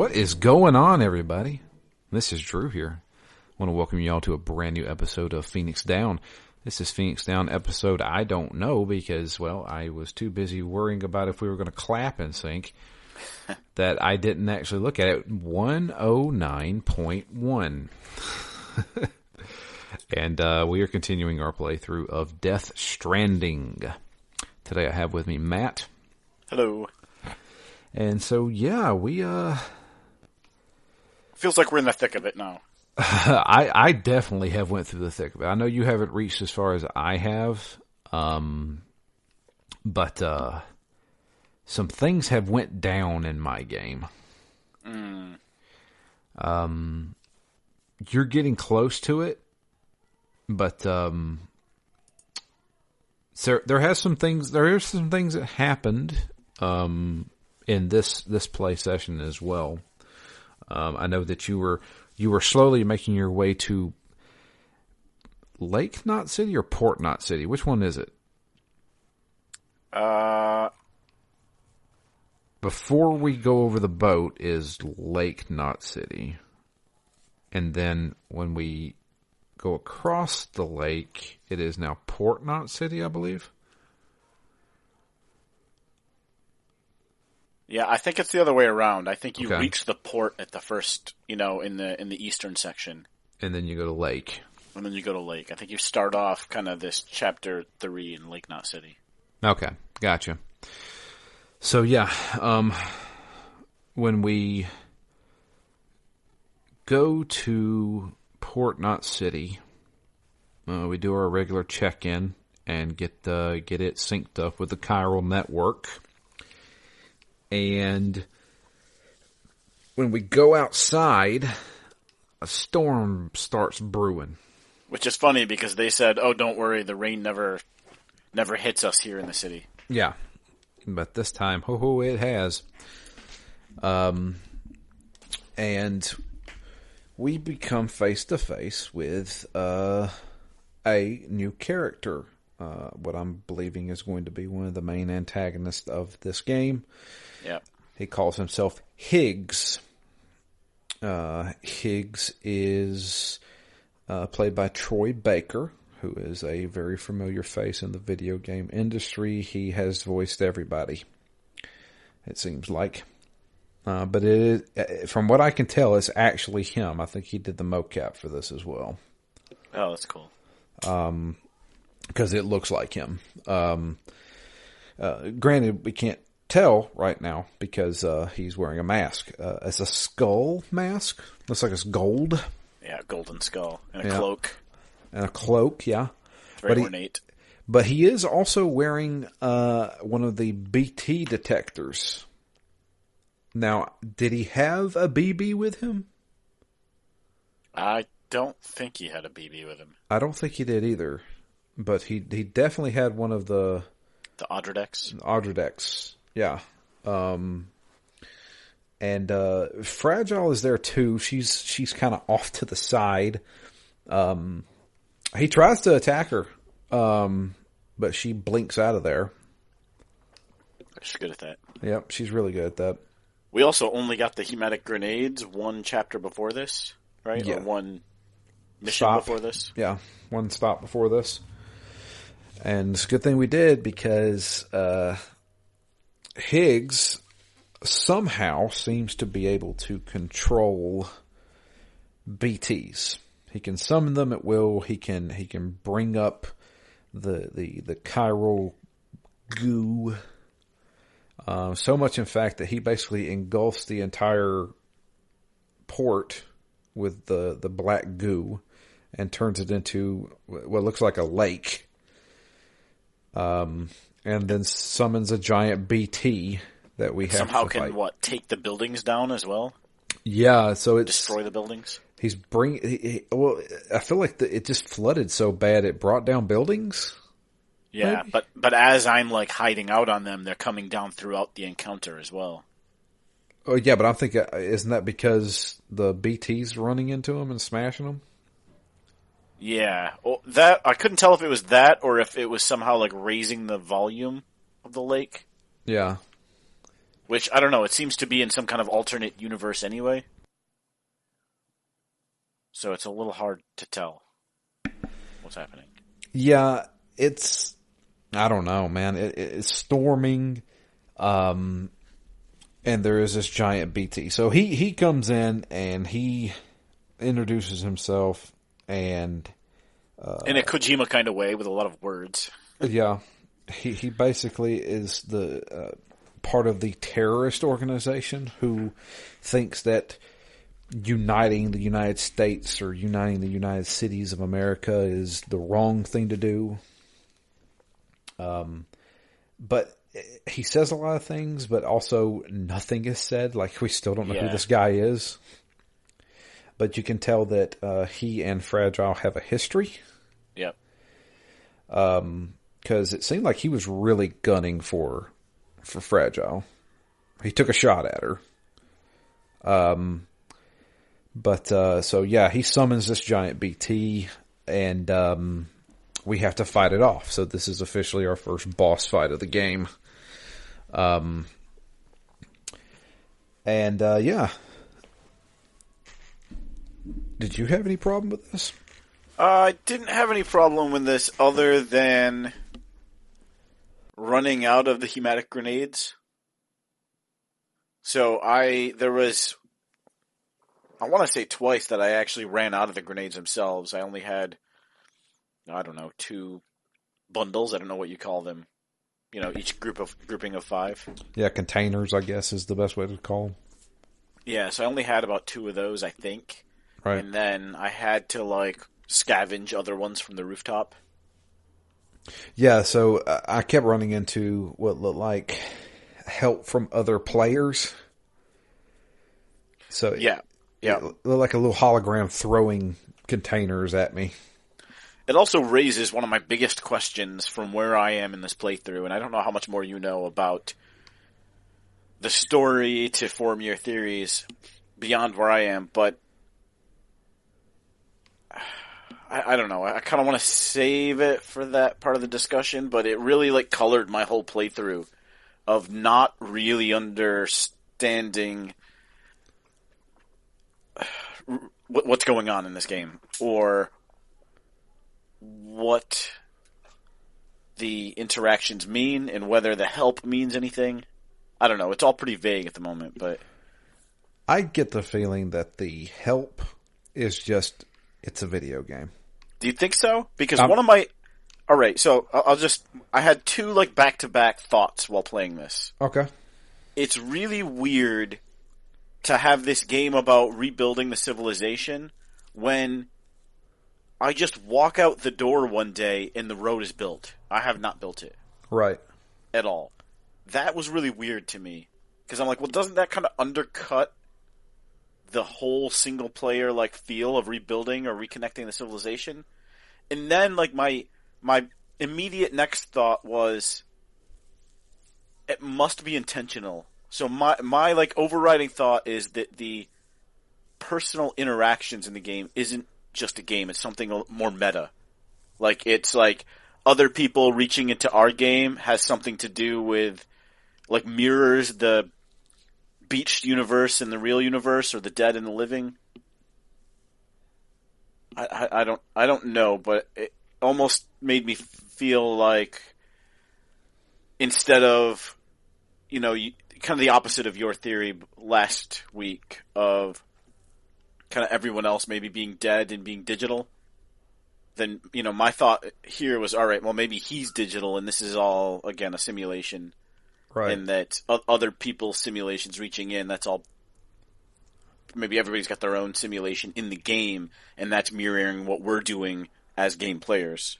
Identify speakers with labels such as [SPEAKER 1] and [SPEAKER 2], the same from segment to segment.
[SPEAKER 1] What is going on, everybody? This is Drew here. I want to welcome you all to a brand new episode of Phoenix Down. This is Phoenix Down episode I don't know because, well, I was too busy worrying about if we were going to clap in sync that I didn't actually look at it. 109.1. And we are continuing our playthrough of Death Stranding. Today I have with me Matt.
[SPEAKER 2] Hello.
[SPEAKER 1] And so, yeah, we...
[SPEAKER 2] Feels like we're in the thick of it now.
[SPEAKER 1] I definitely have went through the thick of it. I know you haven't reached as far as I have, but some things have went down in my game. You're getting close to it, but there are some things that happened in this play session as well. I know that you were slowly making your way to Lake Knot City or Port Knot City. Which one is it? Before we go over the boat is Lake Knot City. And then when we go across the lake, it is now Port Knot City, I believe.
[SPEAKER 2] Yeah, I think it's the other way around. I think you reach the port at the first, in the eastern section.
[SPEAKER 1] And then you go to Lake.
[SPEAKER 2] And then you go to Lake. I think you start off kind of this chapter 3 in Lake Knot City.
[SPEAKER 1] Okay, gotcha. So yeah, when we go to Port Knot City, we do our regular check-in and get it synced up with the chiral network. And when we go outside, a storm starts brewing.
[SPEAKER 2] Which is funny because they said, "Oh, don't worry, the rain never hits us here in the city."
[SPEAKER 1] Yeah, but this time, it has. And we become face to face with a new character. What I'm believing is going to be one of the main antagonists of this game.
[SPEAKER 2] Yeah.
[SPEAKER 1] He calls himself Higgs. Higgs is played by Troy Baker, who is a very familiar face in the video game industry. He has voiced everybody, it seems like. But it is, from what I can tell, it's actually him. I think he did the mocap for this as well.
[SPEAKER 2] Oh, that's cool.
[SPEAKER 1] Because it looks like him. Granted, we can't tell right now because he's wearing a mask. It's a skull mask. Looks like it's gold.
[SPEAKER 2] Yeah, golden skull. And a cloak.
[SPEAKER 1] And a cloak, yeah.
[SPEAKER 2] It's very ornate.
[SPEAKER 1] But he is also wearing one of the BT detectors. Now, did he have a BB with him?
[SPEAKER 2] I don't think he had a BB with him.
[SPEAKER 1] I don't think he did either. But he definitely had one of the...
[SPEAKER 2] The Audredex?
[SPEAKER 1] Audredex, yeah. And Fragile is there too. She's kind of off to the side. He tries to attack her, but she blinks out of there.
[SPEAKER 2] She's good at that.
[SPEAKER 1] Yep, she's really good at that.
[SPEAKER 2] We also only got the hematic grenades one chapter before this, right?
[SPEAKER 1] Yeah.
[SPEAKER 2] Or one mission before this?
[SPEAKER 1] Yeah, one stop before this. And it's a good thing we did because Higgs somehow seems to be able to control BTs. He can summon them at will. He can bring up the chiral goo. So much, in fact, that he basically engulfs the entire port with the black goo and turns it into what looks like a lake. And then summons a giant BT that we have
[SPEAKER 2] somehow
[SPEAKER 1] to
[SPEAKER 2] can
[SPEAKER 1] fight.
[SPEAKER 2] take the buildings down as well?
[SPEAKER 1] Yeah, so it's
[SPEAKER 2] destroy the buildings.
[SPEAKER 1] He's well, I feel like it just flooded so bad it brought down buildings.
[SPEAKER 2] Yeah, maybe? but as I'm like hiding out on them, they're coming down throughout the encounter as well.
[SPEAKER 1] Oh yeah, but I'm thinking, isn't that because the BT's running into them and smashing them?
[SPEAKER 2] Yeah, well, that I couldn't tell if it was that or if it was somehow like raising the volume of the lake.
[SPEAKER 1] Yeah.
[SPEAKER 2] Which, I don't know, it seems to be in some kind of alternate universe anyway. So it's a little hard to tell what's happening.
[SPEAKER 1] Yeah, it's... I don't know, man. It's storming, and there is this giant BT. So he comes in, and he introduces himself, and...
[SPEAKER 2] in a Kojima kind of way, with a lot of words.
[SPEAKER 1] Yeah. He basically is the part of the terrorist organization who thinks that uniting the United States or uniting the United Cities of America is the wrong thing to do. But he says a lot of things, but also nothing is said. Like, we still don't know who this guy is. But you can tell that he and Fragile have a history.
[SPEAKER 2] Yep.
[SPEAKER 1] Because it seemed like he was really gunning for Fragile. He took a shot at her. So yeah, he summons this giant BT, and we have to fight it off. So this is officially our first boss fight of the game. Yeah. Did you have any problem with this?
[SPEAKER 2] I didn't have any problem with this other than running out of the hematic grenades. So I want to say twice that I actually ran out of the grenades themselves. I only had, I don't know, 2 bundles. I don't know what you call them. You know, each grouping of 5.
[SPEAKER 1] Yeah, containers, I guess, is the best way to call them.
[SPEAKER 2] Yeah, so I only had about 2 of those, I think.
[SPEAKER 1] Right.
[SPEAKER 2] And then I had to, scavenge other ones from the rooftop.
[SPEAKER 1] Yeah, so I kept running into what looked like help from other players. So
[SPEAKER 2] yeah.
[SPEAKER 1] It looked like a little hologram throwing containers at me.
[SPEAKER 2] It also raises one of my biggest questions from where I am in this playthrough, and I don't know how much more you know about the story to form your theories beyond where I am, but I don't know. I kind of want to save it for that part of the discussion, but it really colored my whole playthrough of not really understanding what's going on in this game, or what the interactions mean, and whether the help means anything. I don't know. It's all pretty vague at the moment, but
[SPEAKER 1] I get the feeling that the help is just, it's a video game.
[SPEAKER 2] Do you think so? Because one of my... Alright, so I had 2 back-to-back thoughts while playing this.
[SPEAKER 1] Okay.
[SPEAKER 2] It's really weird to have this game about rebuilding the civilization when I just walk out the door one day and the road is built. I have not built it.
[SPEAKER 1] Right.
[SPEAKER 2] At all. That was really weird to me. Because I'm like, well, doesn't that kind of undercut the whole single-player feel of rebuilding or reconnecting the civilization? And then my immediate next thought was, it must be intentional. So my overriding thought is that the personal interactions in the game isn't just a game; it's something more meta. It's other people reaching into our game has something to do with mirrors the beached universe and the real universe, or the dead and the living. I don't know, but it almost made me feel like, instead of, kind of the opposite of your theory last week of kind of everyone else maybe being dead and being digital, then, my thought here was, all right, well, maybe he's digital and this is all, again, a simulation.
[SPEAKER 1] Right.
[SPEAKER 2] And that other people's simulations reaching in, that's all... Maybe everybody's got their own simulation in the game, and that's mirroring what we're doing as game players.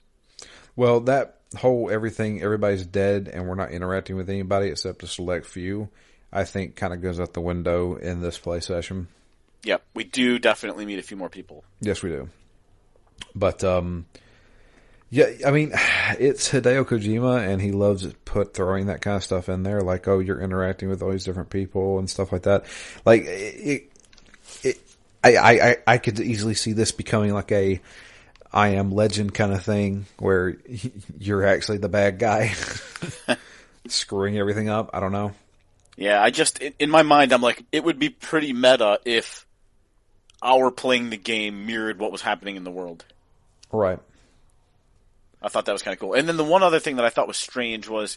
[SPEAKER 1] Well, that whole everybody's dead and we're not interacting with anybody except a select few, I think kind of goes out the window in this play session.
[SPEAKER 2] Yep, we do definitely meet a few more people.
[SPEAKER 1] Yes, we do. But, yeah, I mean, it's Hideo Kojima, and he loves throwing that kind of stuff in there, you're interacting with all these different people and stuff like that. I could easily see this becoming a I Am Legend kind of thing, where you're actually the bad guy screwing everything up. I don't know.
[SPEAKER 2] Yeah, in my mind, I'm like, it would be pretty meta if our playing the game mirrored what was happening in the world.
[SPEAKER 1] Right.
[SPEAKER 2] I thought that was kind of cool. And then the one other thing that I thought was strange was,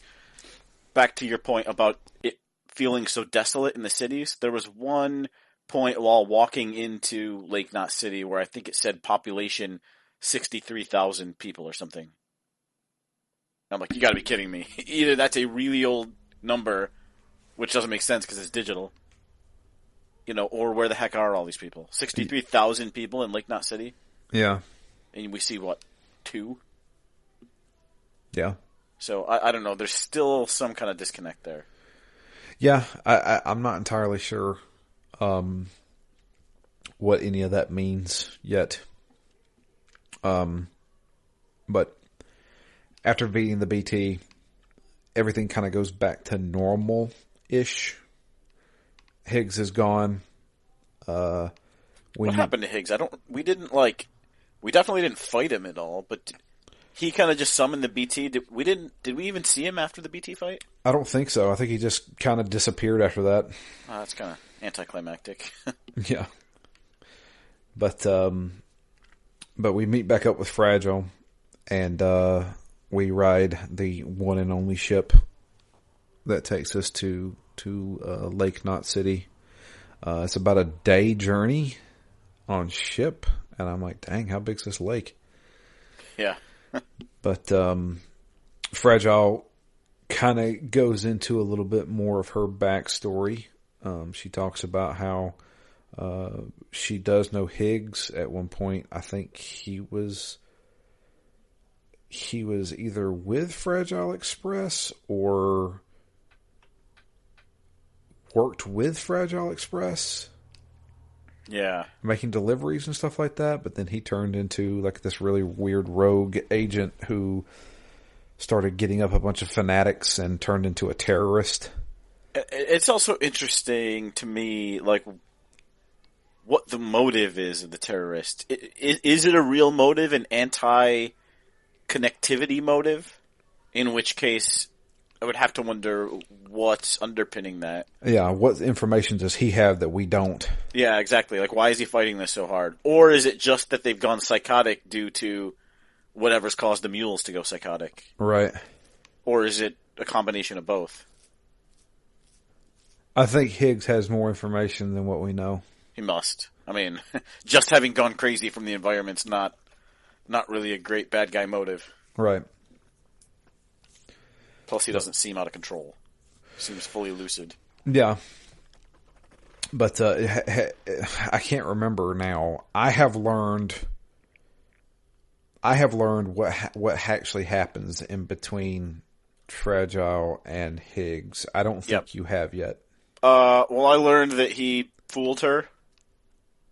[SPEAKER 2] back to your point about it feeling so desolate in the cities, there was one point while walking into Lake Knot City where I think it said population 63,000 people or something. I'm like, you gotta be kidding me. Either that's a really old number, which doesn't make sense because it's digital, or where the heck are all these people? 63,000 people in Lake Knot City?
[SPEAKER 1] Yeah.
[SPEAKER 2] And we see, what, 2?
[SPEAKER 1] Yeah.
[SPEAKER 2] So, I don't know. There's still some kind of disconnect there.
[SPEAKER 1] Yeah, I'm not entirely sure what any of that means yet. But after beating the BT, everything kind of goes back to normal-ish. Higgs is gone.
[SPEAKER 2] What happened to Higgs? We definitely didn't fight him at all, but he kind of just summoned the BT. Did we even see him after the BT fight?
[SPEAKER 1] I don't think so. I think he just kind of disappeared after that.
[SPEAKER 2] That's kind of anticlimactic.
[SPEAKER 1] Yeah. But we meet back up with Fragile, and we ride the one and only ship that takes us to Lake Knot City. It's about a day journey on ship, and I'm like, dang, how big's this lake?
[SPEAKER 2] Yeah.
[SPEAKER 1] But Fragile kind of goes into a little bit more of her backstory. She talks about how she does know Higgs. At one point, I think he was either with Fragile Express or worked with Fragile Express.
[SPEAKER 2] Yeah.
[SPEAKER 1] Making deliveries and stuff like that, but then he turned into like this really weird rogue agent who started getting up a bunch of fanatics and turned into a terrorist.
[SPEAKER 2] It's also interesting to me, like, what the motive is of the terrorist. Is it a real motive, an anti-connectivity motive? In which case, I would have to wonder what's underpinning that.
[SPEAKER 1] Yeah, what information does he have that we don't?
[SPEAKER 2] Yeah, exactly. Like, why is he fighting this so hard? Or is it just that they've gone psychotic due to whatever's caused the mules to go psychotic?
[SPEAKER 1] Right.
[SPEAKER 2] Or is it a combination of both?
[SPEAKER 1] I think Higgs has more information than what we know.
[SPEAKER 2] He must. I mean, just having gone crazy from the environment's not really a great bad guy motive.
[SPEAKER 1] Right.
[SPEAKER 2] Plus, he doesn't seem out of control. Seems fully lucid.
[SPEAKER 1] Yeah. But I can't remember now. I have learned what actually happens in between Fragile and Higgs. I don't think you have yet.
[SPEAKER 2] Well, I learned that he fooled her.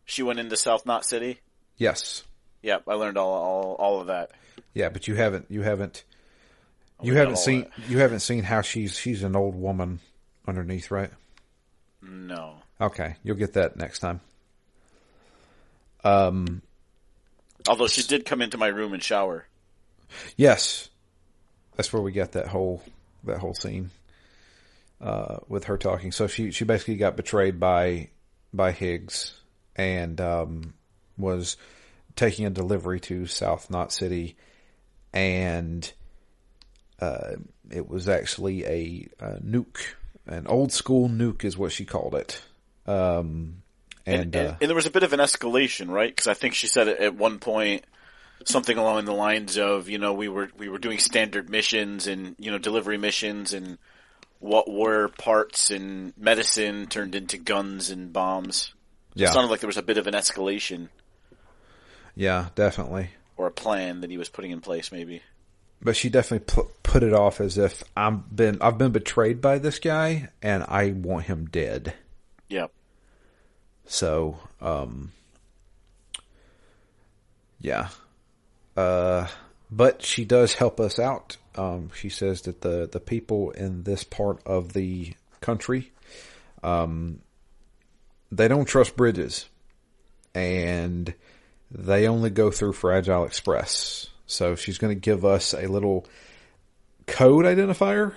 [SPEAKER 2] She went into South Knot City.
[SPEAKER 1] Yes.
[SPEAKER 2] Yep, I learned all of that.
[SPEAKER 1] Yeah, but you haven't seen how she's an old woman underneath, right?
[SPEAKER 2] No.
[SPEAKER 1] Okay, you'll get that next time.
[SPEAKER 2] Although she did come into my room and shower.
[SPEAKER 1] Yes, that's where we got that whole scene with her talking. So she basically got betrayed by Higgs and was taking a delivery to South Knot City, and it was actually a nuke, an old school nuke is what she called it. And
[SPEAKER 2] there was a bit of an escalation, right? Because I think she said at one point something along the lines of, we were doing standard missions and delivery missions, and what were parts and medicine turned into guns and bombs. Yeah. It sounded like there was a bit of an escalation.
[SPEAKER 1] Yeah, definitely.
[SPEAKER 2] Or a plan that he was putting in place, maybe.
[SPEAKER 1] But she definitely put it off as if I've been betrayed by this guy and I want him dead.
[SPEAKER 2] Yep.
[SPEAKER 1] So, yeah. But she does help us out. She says that the people in this part of the country, they don't trust bridges, and they only go through Fragile Express. So she's going to give us a little code identifier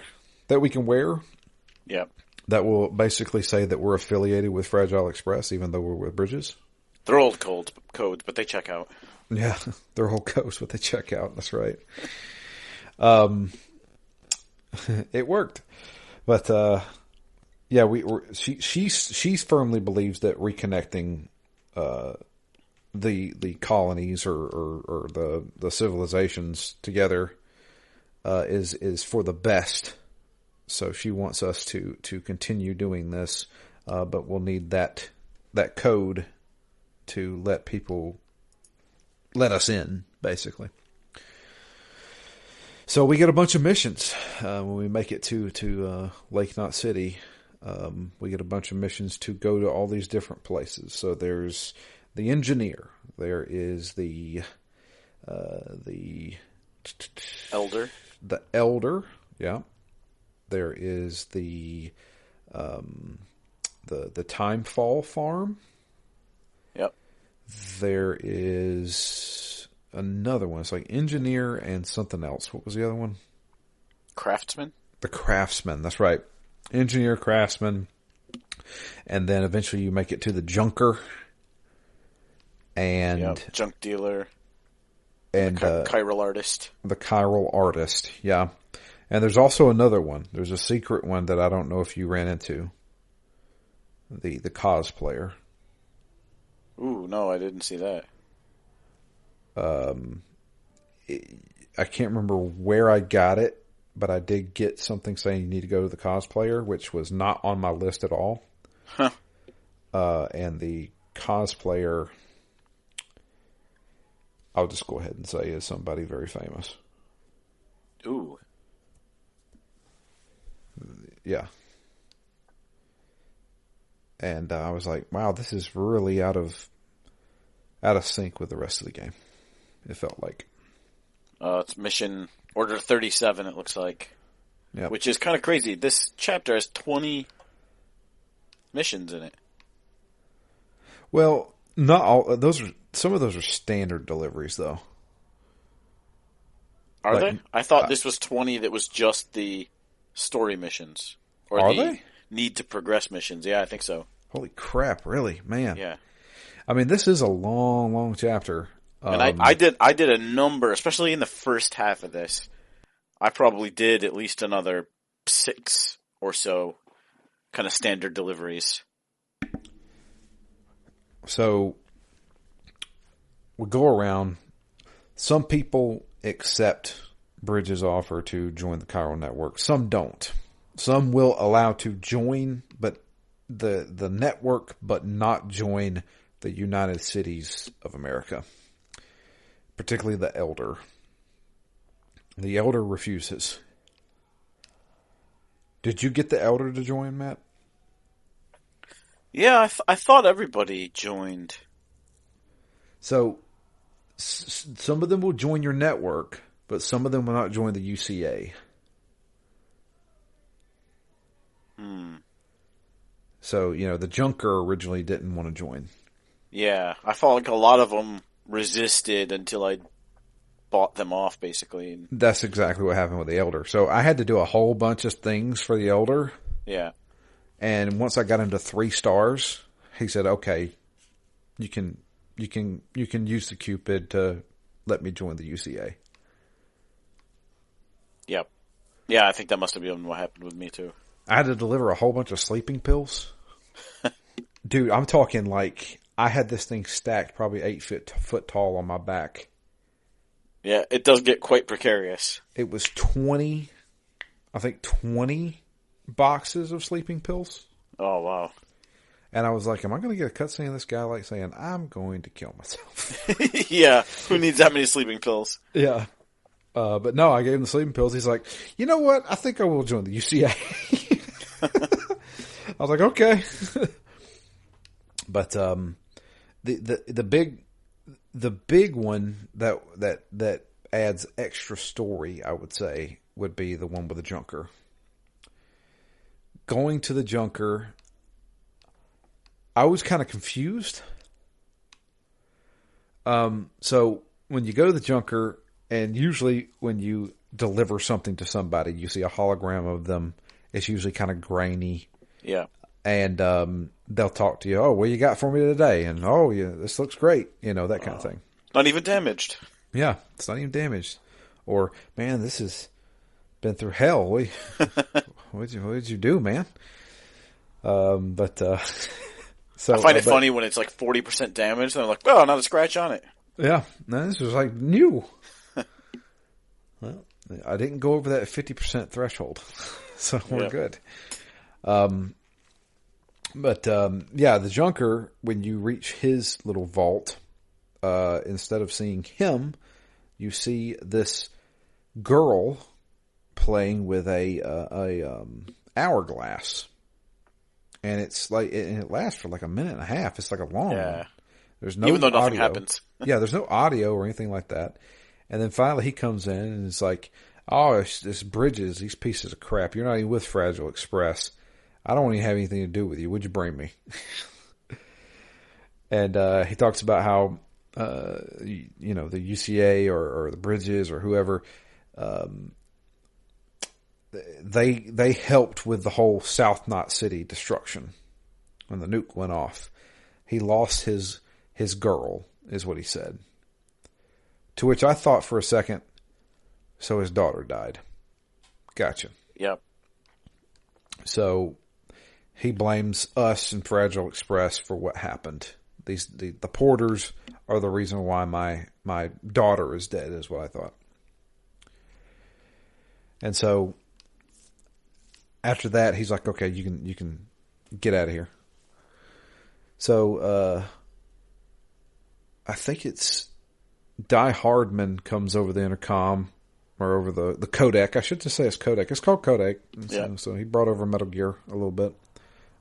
[SPEAKER 1] that we can wear.
[SPEAKER 2] Yep.
[SPEAKER 1] that will basically say that we're affiliated with Fragile Express, even though we're with Bridges.
[SPEAKER 2] They're old codes, but they check out.
[SPEAKER 1] Yeah, they're old codes, but they check out. That's right. It worked, but yeah, she firmly believes that reconnecting the colonies or the civilizations together is for the best. So she wants us to continue doing this, but we'll need that code to let us in, basically. So we get a bunch of missions when we make it to Lake Knot City. We get a bunch of missions to go to all these different places. So there's the engineer. There is the
[SPEAKER 2] Elder.
[SPEAKER 1] The elder, yeah. There is the Timefall farm.
[SPEAKER 2] Yep.
[SPEAKER 1] There is another one. It's like engineer and something else. What was the other one?
[SPEAKER 2] Craftsman.
[SPEAKER 1] The craftsman. That's right. Engineer, craftsman, and then eventually you make it to the junker and
[SPEAKER 2] junk dealer
[SPEAKER 1] and
[SPEAKER 2] chiral artist.
[SPEAKER 1] The chiral artist, yeah. And there's also another one. There's a secret one that I don't know if you ran into. The cosplayer.
[SPEAKER 2] Ooh, no, I didn't see that.
[SPEAKER 1] I can't remember where I got it, but I did get something saying you need to go to the cosplayer, which was not on my list at all.
[SPEAKER 2] Huh.
[SPEAKER 1] And the cosplayer, I'll just go ahead and say, is somebody very famous.
[SPEAKER 2] Ooh.
[SPEAKER 1] Yeah. And I was like, wow, this is really out of sync with the rest of the game. It felt like.
[SPEAKER 2] It's mission order 37, it looks like.
[SPEAKER 1] Yep.
[SPEAKER 2] Which is kind of crazy. This chapter has 20 missions in it.
[SPEAKER 1] Well, not all. Some of those are standard deliveries, though.
[SPEAKER 2] Are they? I thought this was 20 that was just the story missions. Or
[SPEAKER 1] are
[SPEAKER 2] the
[SPEAKER 1] they?
[SPEAKER 2] Need to progress missions. Yeah, I think so.
[SPEAKER 1] Holy crap, really? Man.
[SPEAKER 2] Yeah.
[SPEAKER 1] I mean, this is a long, long chapter.
[SPEAKER 2] And I did a number, especially in the first half of this. I probably did at least another 6 or so kind of standard deliveries.
[SPEAKER 1] So we go around. Some people accept Bridges' offer to join the Chiral Network. Some don't. Some will allow to join, but the network, but not join the United Cities of America. Particularly the Elder. The Elder refuses. Did you get the Elder to join, Matt?
[SPEAKER 2] Yeah, I thought everybody joined.
[SPEAKER 1] So, some of them will join your network, but some of them will not join the UCA. So, the Junker originally didn't want to join.
[SPEAKER 2] Yeah, I felt like a lot of them resisted until I bought them off, basically.
[SPEAKER 1] That's exactly what happened with the Elder. So I had to do a whole bunch of things for the Elder.
[SPEAKER 2] Yeah.
[SPEAKER 1] And once I got him to 3 stars, he said, "Okay, you can use the Cupid to let me join the UCA."
[SPEAKER 2] Yep. Yeah, I think that must have been what happened with me too.
[SPEAKER 1] I had to deliver a whole bunch of sleeping pills. Dude, I'm talking like I had this thing stacked probably 8 foot tall on my back.
[SPEAKER 2] Yeah, it does get quite precarious.
[SPEAKER 1] It was 20 boxes of sleeping pills.
[SPEAKER 2] Oh, wow.
[SPEAKER 1] And I was like, am I going to get a cutscene of this guy like saying, I'm going to kill myself?
[SPEAKER 2] Yeah, who needs that many sleeping pills?
[SPEAKER 1] Yeah. But no, I gave him the sleeping pills. He's like, you know what? I think I will join the UCA. I was like, okay. But the big one that adds extra story, I would say, would be the one with the Junker. Going to the Junker, I was kind of confused. So when you go to the Junker, and usually when you deliver something to somebody, you see a hologram of them. It's usually kind of grainy.
[SPEAKER 2] Yeah.
[SPEAKER 1] And they'll talk to you. Oh, what you got for me today? And oh, yeah, this looks great. That kind of thing.
[SPEAKER 2] Not even damaged.
[SPEAKER 1] Yeah, it's not even damaged. Or, man, this has been through hell. What did you do, man? But so
[SPEAKER 2] I find it funny when it's like 40% damaged, and I'm like, oh, not a scratch on it.
[SPEAKER 1] Yeah, no, this was like new. Well, I didn't go over that 50% threshold, so we're good. But the Junker, when you reach his little vault, instead of seeing him, you see this girl playing with a hourglass, and it's like it lasts for like a minute and a half. It's like a long one. There's no
[SPEAKER 2] even though nothing
[SPEAKER 1] audio.
[SPEAKER 2] happens.
[SPEAKER 1] Yeah, there's no audio or anything like that. And then finally he comes in and it's like, oh, this Bridges, these pieces of crap. You're not even with Fragile Express. I don't want to have anything to do with you. Would you bring me? And he talks about how, the UCA or the Bridges or whoever, they helped with the whole South Knot City destruction when the nuke went off. He lost his girl, is what he said. To which I thought for a second, so his daughter died. Gotcha.
[SPEAKER 2] Yep.
[SPEAKER 1] So he blames us and Fragile Express for what happened. The porters are the reason why my daughter is dead, is what I thought. And so after that, he's like, okay, you can get out of here. So I think it's Die Hardman comes over the intercom or over the codec. I should just say it's codec. It's called codec. So he brought over Metal Gear a little bit,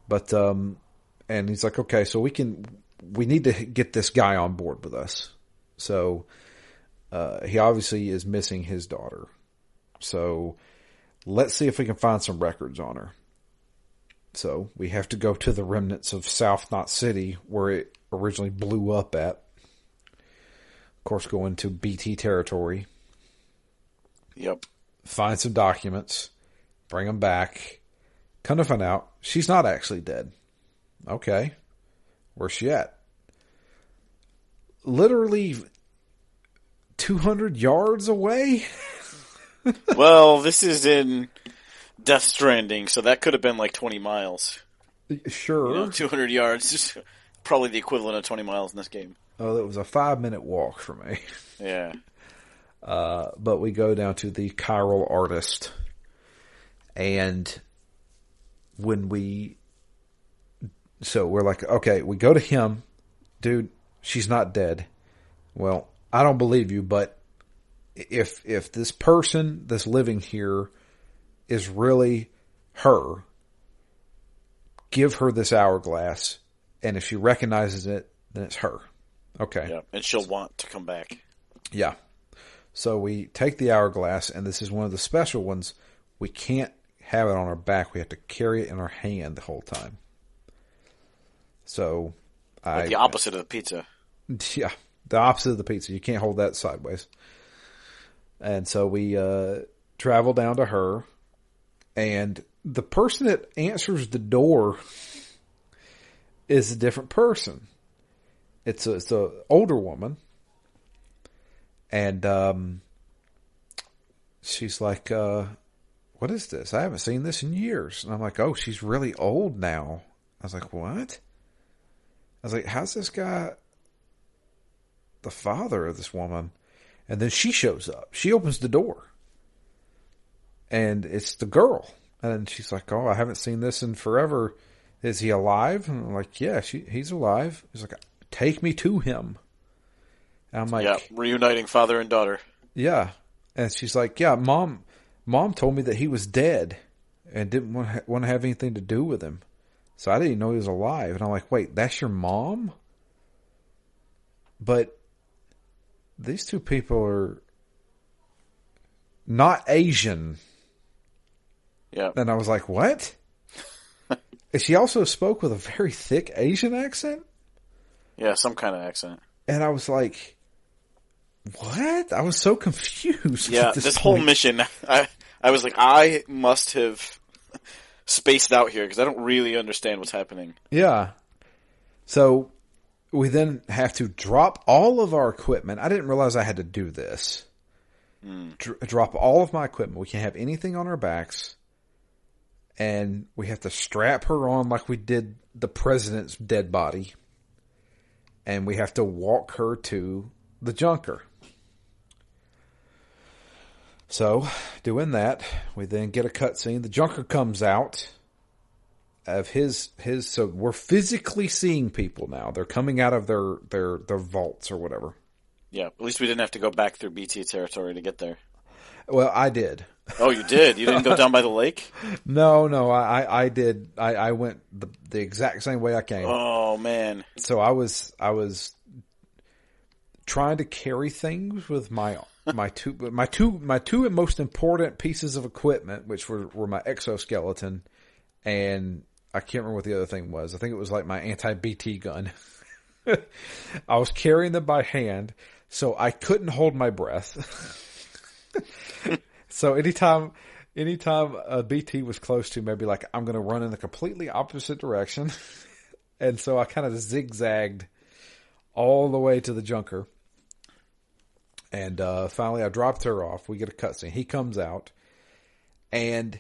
[SPEAKER 1] but and he's like, okay, so we need to get this guy on board with us. So he obviously is missing his daughter. So let's see if we can find some records on her. So we have to go to the remnants of South Knot City where it originally blew up at. Of course, go into BT territory.
[SPEAKER 2] Yep.
[SPEAKER 1] Find some documents. Bring them back. Come to find out, she's not actually dead. Okay. Where's she at? Literally 200 yards away?
[SPEAKER 2] Well, this is in Death Stranding, so that could have been like 20 miles.
[SPEAKER 1] Sure.
[SPEAKER 2] 200 yards. Just probably the equivalent of 20 miles in this game.
[SPEAKER 1] Oh, that was a 5-minute walk for me.
[SPEAKER 2] Yeah.
[SPEAKER 1] But we go down to the chiral artist. And so we're like, okay, we go to him. Dude, she's not dead. Well, I don't believe you, but if this person that's living here is really her, give her this hourglass. And if she recognizes it, then it's her. Okay.
[SPEAKER 2] Yeah, and she'll want to come back.
[SPEAKER 1] Yeah. So we take the hourglass, and this is one of the special ones. We can't have it on our back. We have to carry it in our hand the whole time. So
[SPEAKER 2] like the opposite of the pizza.
[SPEAKER 1] Yeah, the opposite of the pizza. You can't hold that sideways. And so we travel down to her, and the person that answers the door is a different person. It's a older woman, and she's like, "What is this? I haven't seen this in years." And I'm like, "Oh, she's really old now." I was like, "What?" I was like, "How's this guy the father of this woman?" And then she shows up. She opens the door, and it's the girl. And then she's like, "Oh, I haven't seen this in forever. Is he alive?" And I'm like, "Yeah, he's alive." He's like, "Take me to him." And I'm like,
[SPEAKER 2] yeah, reuniting father and daughter.
[SPEAKER 1] Yeah. And she's like, "Yeah, mom told me that he was dead and didn't want to have anything to do with him. So I didn't know he was alive." And I'm like, "Wait, that's your mom?" But these two people are not Asian.
[SPEAKER 2] Yeah.
[SPEAKER 1] And I was like, "What?" And she also spoke with a very thick Asian accent.
[SPEAKER 2] Yeah, some kind of accent.
[SPEAKER 1] And I was like, what? I was so confused.
[SPEAKER 2] Yeah, this whole mission, I was like, I must have spaced out here because I don't really understand what's happening.
[SPEAKER 1] Yeah. So we then have to drop all of our equipment. I didn't realize I had to do this. Drop all of my equipment. We can't have anything on our backs. And we have to strap her on like we did the president's dead body. And we have to walk her to the junker. So, doing that, we then get a cutscene. The junker comes out of his. So we're physically seeing people now. They're coming out of their vaults or whatever.
[SPEAKER 2] Yeah, at least we didn't have to go back through BT territory to get there.
[SPEAKER 1] Well, I did.
[SPEAKER 2] Oh, you did? You didn't go down by the lake?
[SPEAKER 1] No, I did. I went the exact same way I came.
[SPEAKER 2] Oh man!
[SPEAKER 1] So I was trying to carry things with my two most important pieces of equipment, which were my exoskeleton, and I can't remember what the other thing was. I think it was like my anti-BT gun. I was carrying them by hand, so I couldn't hold my breath. So anytime a BT was close to me, I'd be like, I'm going to run in the completely opposite direction. And so I kind of zigzagged all the way to the junker. And finally I dropped her off. We get a cutscene. He comes out and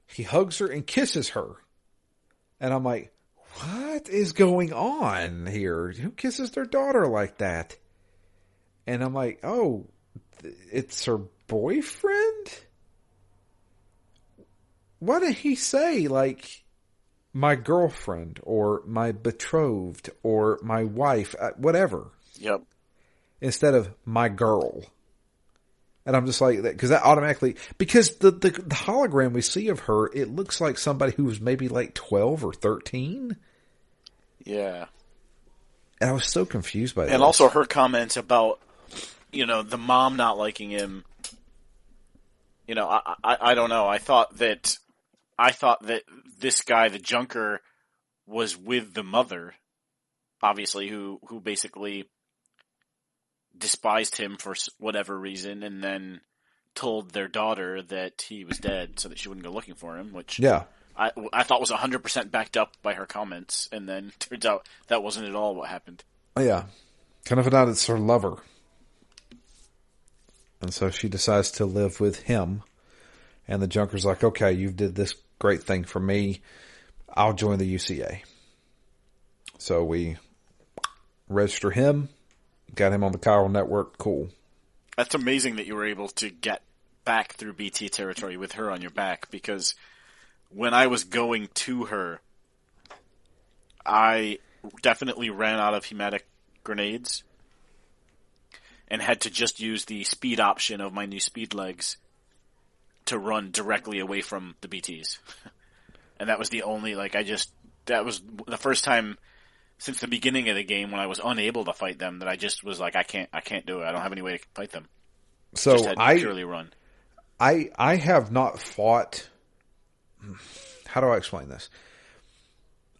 [SPEAKER 1] he hugs her and kisses her. And I'm like, what is going on here? Who kisses their daughter like that? And I'm like, oh, it's her boyfriend? What did he say? Like, my girlfriend or my betrothed or my wife, whatever.
[SPEAKER 2] Yep.
[SPEAKER 1] Instead of my girl. And I'm just like, because that automatically, because the hologram we see of her, it looks like somebody who was maybe like 12 or 13.
[SPEAKER 2] Yeah.
[SPEAKER 1] And I was so confused by that.
[SPEAKER 2] And also her comments about, the mom not liking him. I don't know. I thought that this guy, the junker, was with the mother, obviously, who basically despised him for whatever reason, and then told their daughter that he was dead so that she wouldn't go looking for him, which I thought was 100% backed up by her comments, and then turns out that wasn't at all what happened.
[SPEAKER 1] Oh, yeah. Kind of found out it's her lover. And so she decides to live with him. And the junker's like, okay, you did this great thing for me. I'll join the UCA. So we register him. Got him on the chiral network. Cool.
[SPEAKER 2] That's amazing that you were able to get back through BT territory with her on your back, because when I was going to her, I definitely ran out of hematic grenades and had to just use the speed option of my new speed legs to run directly away from the BTs. And that was the only, that was the first time since the beginning of the game when I was unable to fight them that I just was like, I can't do it. I don't have any way to fight them.
[SPEAKER 1] So
[SPEAKER 2] just had to purely run.
[SPEAKER 1] I have not fought. How do I explain this?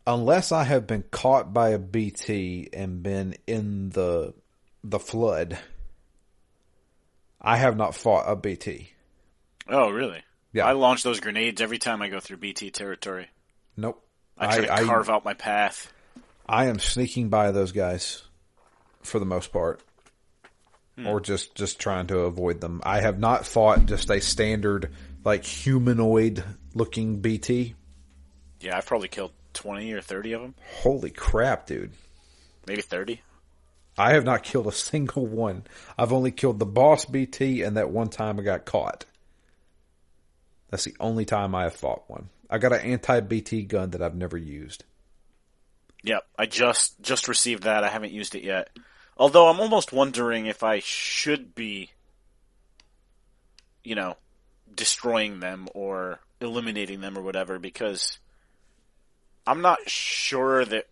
[SPEAKER 1] Unless I have been caught by a BT and been in the flood, I have not fought a BT.
[SPEAKER 2] Oh, really?
[SPEAKER 1] Yeah.
[SPEAKER 2] I launch those grenades every time I go through BT territory.
[SPEAKER 1] Nope.
[SPEAKER 2] I try to carve out my path.
[SPEAKER 1] I am sneaking by those guys for the most part. Or just trying to avoid them. I have not fought just a standard, humanoid looking BT.
[SPEAKER 2] Yeah, I've probably killed 20 or 30 of them.
[SPEAKER 1] Holy crap, dude.
[SPEAKER 2] Maybe 30.
[SPEAKER 1] I have not killed a single one. I've only killed the boss BT and that one time I got caught. That's the only time I have fought one. I got an anti-BT gun that I've never used.
[SPEAKER 2] Yep, I just received that. I haven't used it yet. Although I'm almost wondering if I should be, destroying them or eliminating them or whatever, because I'm not sure that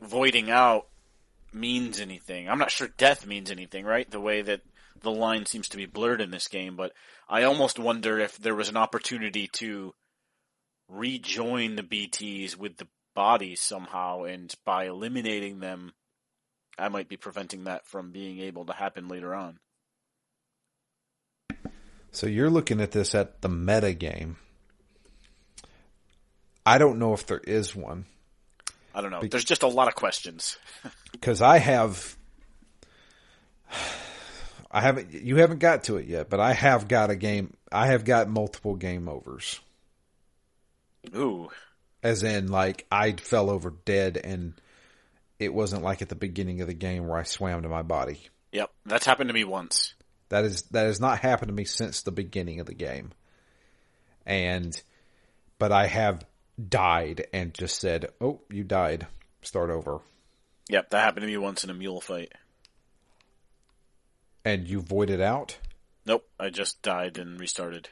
[SPEAKER 2] voiding out means anything. I'm not sure death means anything, right? The way that the line seems to be blurred in this game, but I almost wonder if there was an opportunity to rejoin the BTs with the bodies somehow, and by eliminating them, I might be preventing that from being able to happen later on.
[SPEAKER 1] So you're looking at this at the meta game. I don't know if there is one.
[SPEAKER 2] I don't know. There's just a lot of questions.
[SPEAKER 1] Because you haven't got to it yet, but I have got a game. I have got multiple game overs.
[SPEAKER 2] Ooh.
[SPEAKER 1] As in, like, I fell over dead, and it wasn't like at the beginning of the game where I swam to my body.
[SPEAKER 2] Yep, that's happened to me once.
[SPEAKER 1] That has not happened to me since the beginning of the game. But I have died and just said, "Oh, you died. Start over."
[SPEAKER 2] Yep, that happened to me once in a mule fight.
[SPEAKER 1] And you voided out?
[SPEAKER 2] Nope, I just died and restarted.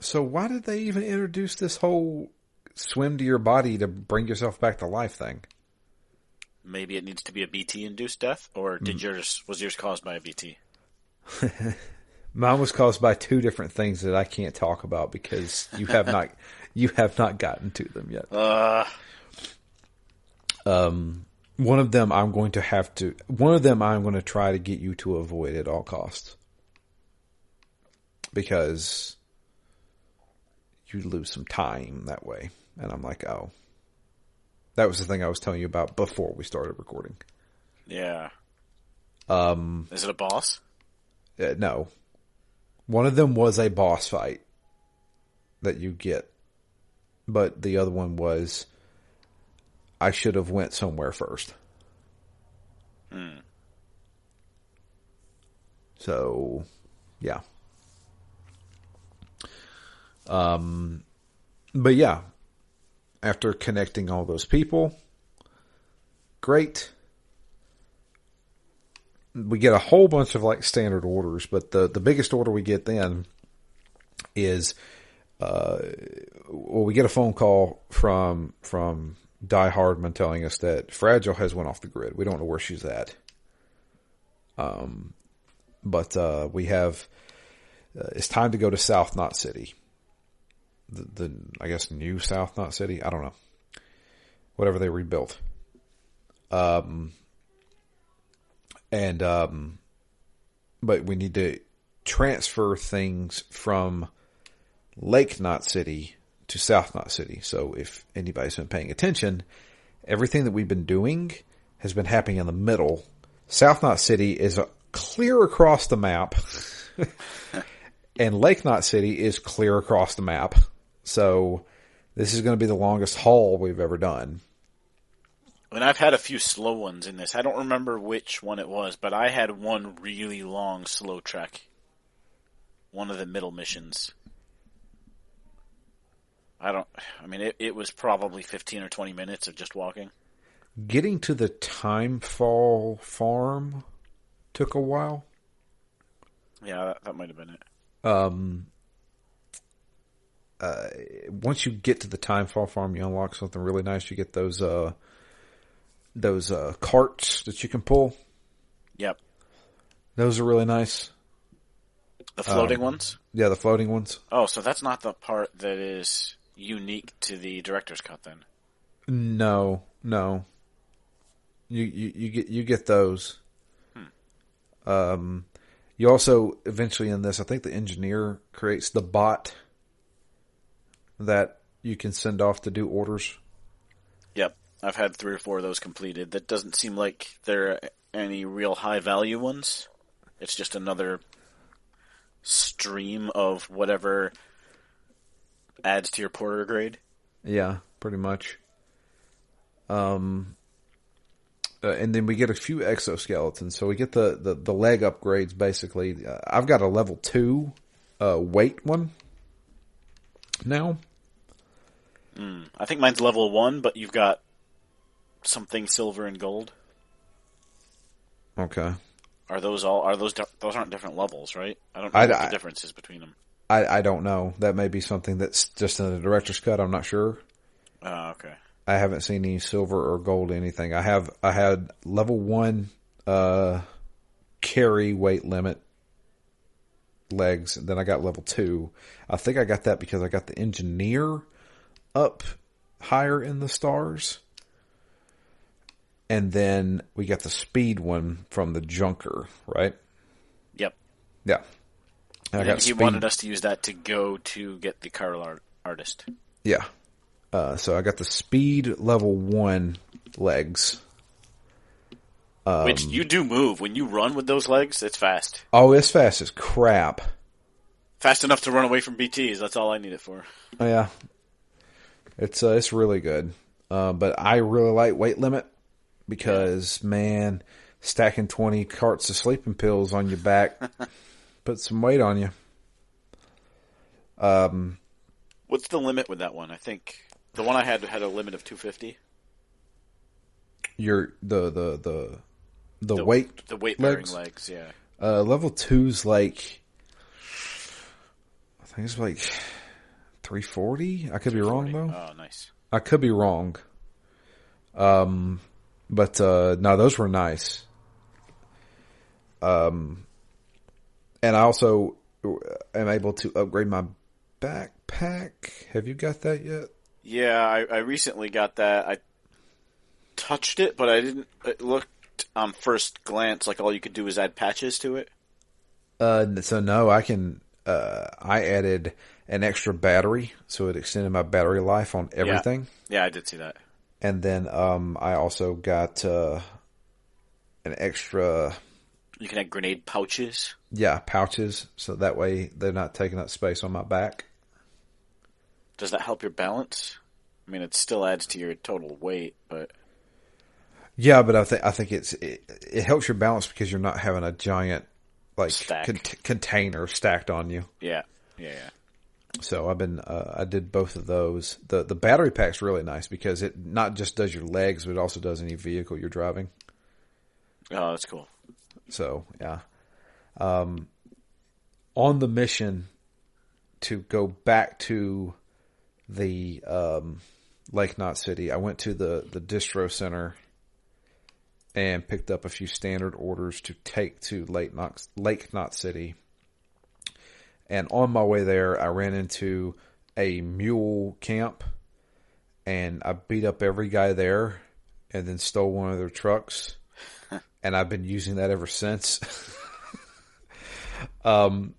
[SPEAKER 1] So why did they even introduce this whole swim to your body to bring yourself back to life thing?
[SPEAKER 2] Maybe it needs to be a BT-induced death, or was yours caused by a BT?
[SPEAKER 1] Mine was caused by two different things that I can't talk about because you have not gotten to them yet. One of them I'm going to try to get you to avoid at all costs. Because you lose some time that way. And I'm like, oh. That was the thing I was telling you about before we started recording.
[SPEAKER 2] Yeah. Is it a boss?
[SPEAKER 1] No. One of them was a boss fight that you get. But the other one was I should have went somewhere first. So, yeah. But yeah, after connecting all those people, great. We get a whole bunch of like standard orders, but the biggest order we get then is, we get a phone call from Die Hardman telling us that Fragile has went off the grid. We don't know where she's at. But we have, it's time to go to South Knot City. The I guess new South Knot City. I don't know. Whatever they rebuilt. But we need to transfer things from Lake Knot City to South Knot City. So if anybody's been paying attention, everything that we've been doing has been happening in the middle. South Knot City is clear across the map. And Lake Knot City is clear across the map. So this is going to be the longest haul we've ever done.
[SPEAKER 2] And I've had a few slow ones in this. I don't remember which one it was, but I had one really long slow trek. One of the middle missions. It was probably 15 or 20 minutes of just walking.
[SPEAKER 1] Getting to the Timefall farm took a while.
[SPEAKER 2] Yeah, that might have been it.
[SPEAKER 1] Once you get to the Timefall farm, you unlock something really nice. You get those carts that you can pull.
[SPEAKER 2] Yep.
[SPEAKER 1] Those are really nice.
[SPEAKER 2] The floating ones?
[SPEAKER 1] Yeah, the floating ones.
[SPEAKER 2] Oh, so that's not the part that is unique to the director's cut then?
[SPEAKER 1] No. You get those. You also eventually in this, I think the engineer creates the bot that you can send off to do orders.
[SPEAKER 2] Yep. I've had 3 or 4 of those completed. That doesn't seem like there are any real high value ones. It's just another stream of whatever adds to your porter grade.
[SPEAKER 1] Yeah, pretty much. And then we get a few exoskeletons. So we get the leg upgrades, basically. I've got a level 2 weight one now.
[SPEAKER 2] I think mine's level 1, but you've got something silver and gold.
[SPEAKER 1] Okay.
[SPEAKER 2] Those aren't different levels, right? I don't know what the difference is between them.
[SPEAKER 1] I don't know. That may be something that's just in the director's cut. I'm not sure.
[SPEAKER 2] Okay.
[SPEAKER 1] I haven't seen any silver or gold anything. I had level 1 carry weight limit legs, and then I got level 2. I think I got that because I got the engineer up higher in the stars. And then we got the speed one from the Junker, right?
[SPEAKER 2] Yep.
[SPEAKER 1] Yeah.
[SPEAKER 2] And he wanted us to use that to go to get the Carl art. artist.
[SPEAKER 1] Yeah. So I got the speed level 1 legs.
[SPEAKER 2] Which you do move. When you run with those legs, it's fast.
[SPEAKER 1] Oh, it's fast as crap.
[SPEAKER 2] Fast enough to run away from BTs. That's all I need it for.
[SPEAKER 1] Oh, yeah. It's really good. But I really like weight limit because, man, stacking 20 carts of sleeping pills on your back put some weight on you.
[SPEAKER 2] What's the limit with that one? I think the one I had a limit of 250.
[SPEAKER 1] The weight
[SPEAKER 2] bearing legs, yeah.
[SPEAKER 1] Level 2's like, I think it's like 340. I could be wrong though.
[SPEAKER 2] Oh, nice.
[SPEAKER 1] I could be wrong. But no, those were nice. And I also am able to upgrade my backpack. Have you got that yet?
[SPEAKER 2] Yeah, I recently got that. I touched it, but I didn't. It looked on first glance like all you could do is add patches to it.
[SPEAKER 1] So no, I can. I added an extra battery, so it extended my battery life on everything.
[SPEAKER 2] Yeah, I did see that.
[SPEAKER 1] And then I also got an extra.
[SPEAKER 2] You can add grenade pouches.
[SPEAKER 1] Yeah, pouches, so that way they're not taking up space on my back.
[SPEAKER 2] Does that help your balance? I mean, it still adds to your total weight, but
[SPEAKER 1] yeah, but I think it helps your balance because you're not having a giant like container stacked on you.
[SPEAKER 2] Yeah.
[SPEAKER 1] So I did both of those. The battery pack's really nice because it not just does your legs, but it also does any vehicle you're driving.
[SPEAKER 2] Oh, that's cool.
[SPEAKER 1] So yeah, on the mission to go back to the Lake Knot City, I went to the distro center and picked up a few standard orders to take to Lake Knot City. And on my way there, I ran into a mule camp, and I beat up every guy there, and then stole one of their trucks. And I've been using that ever since.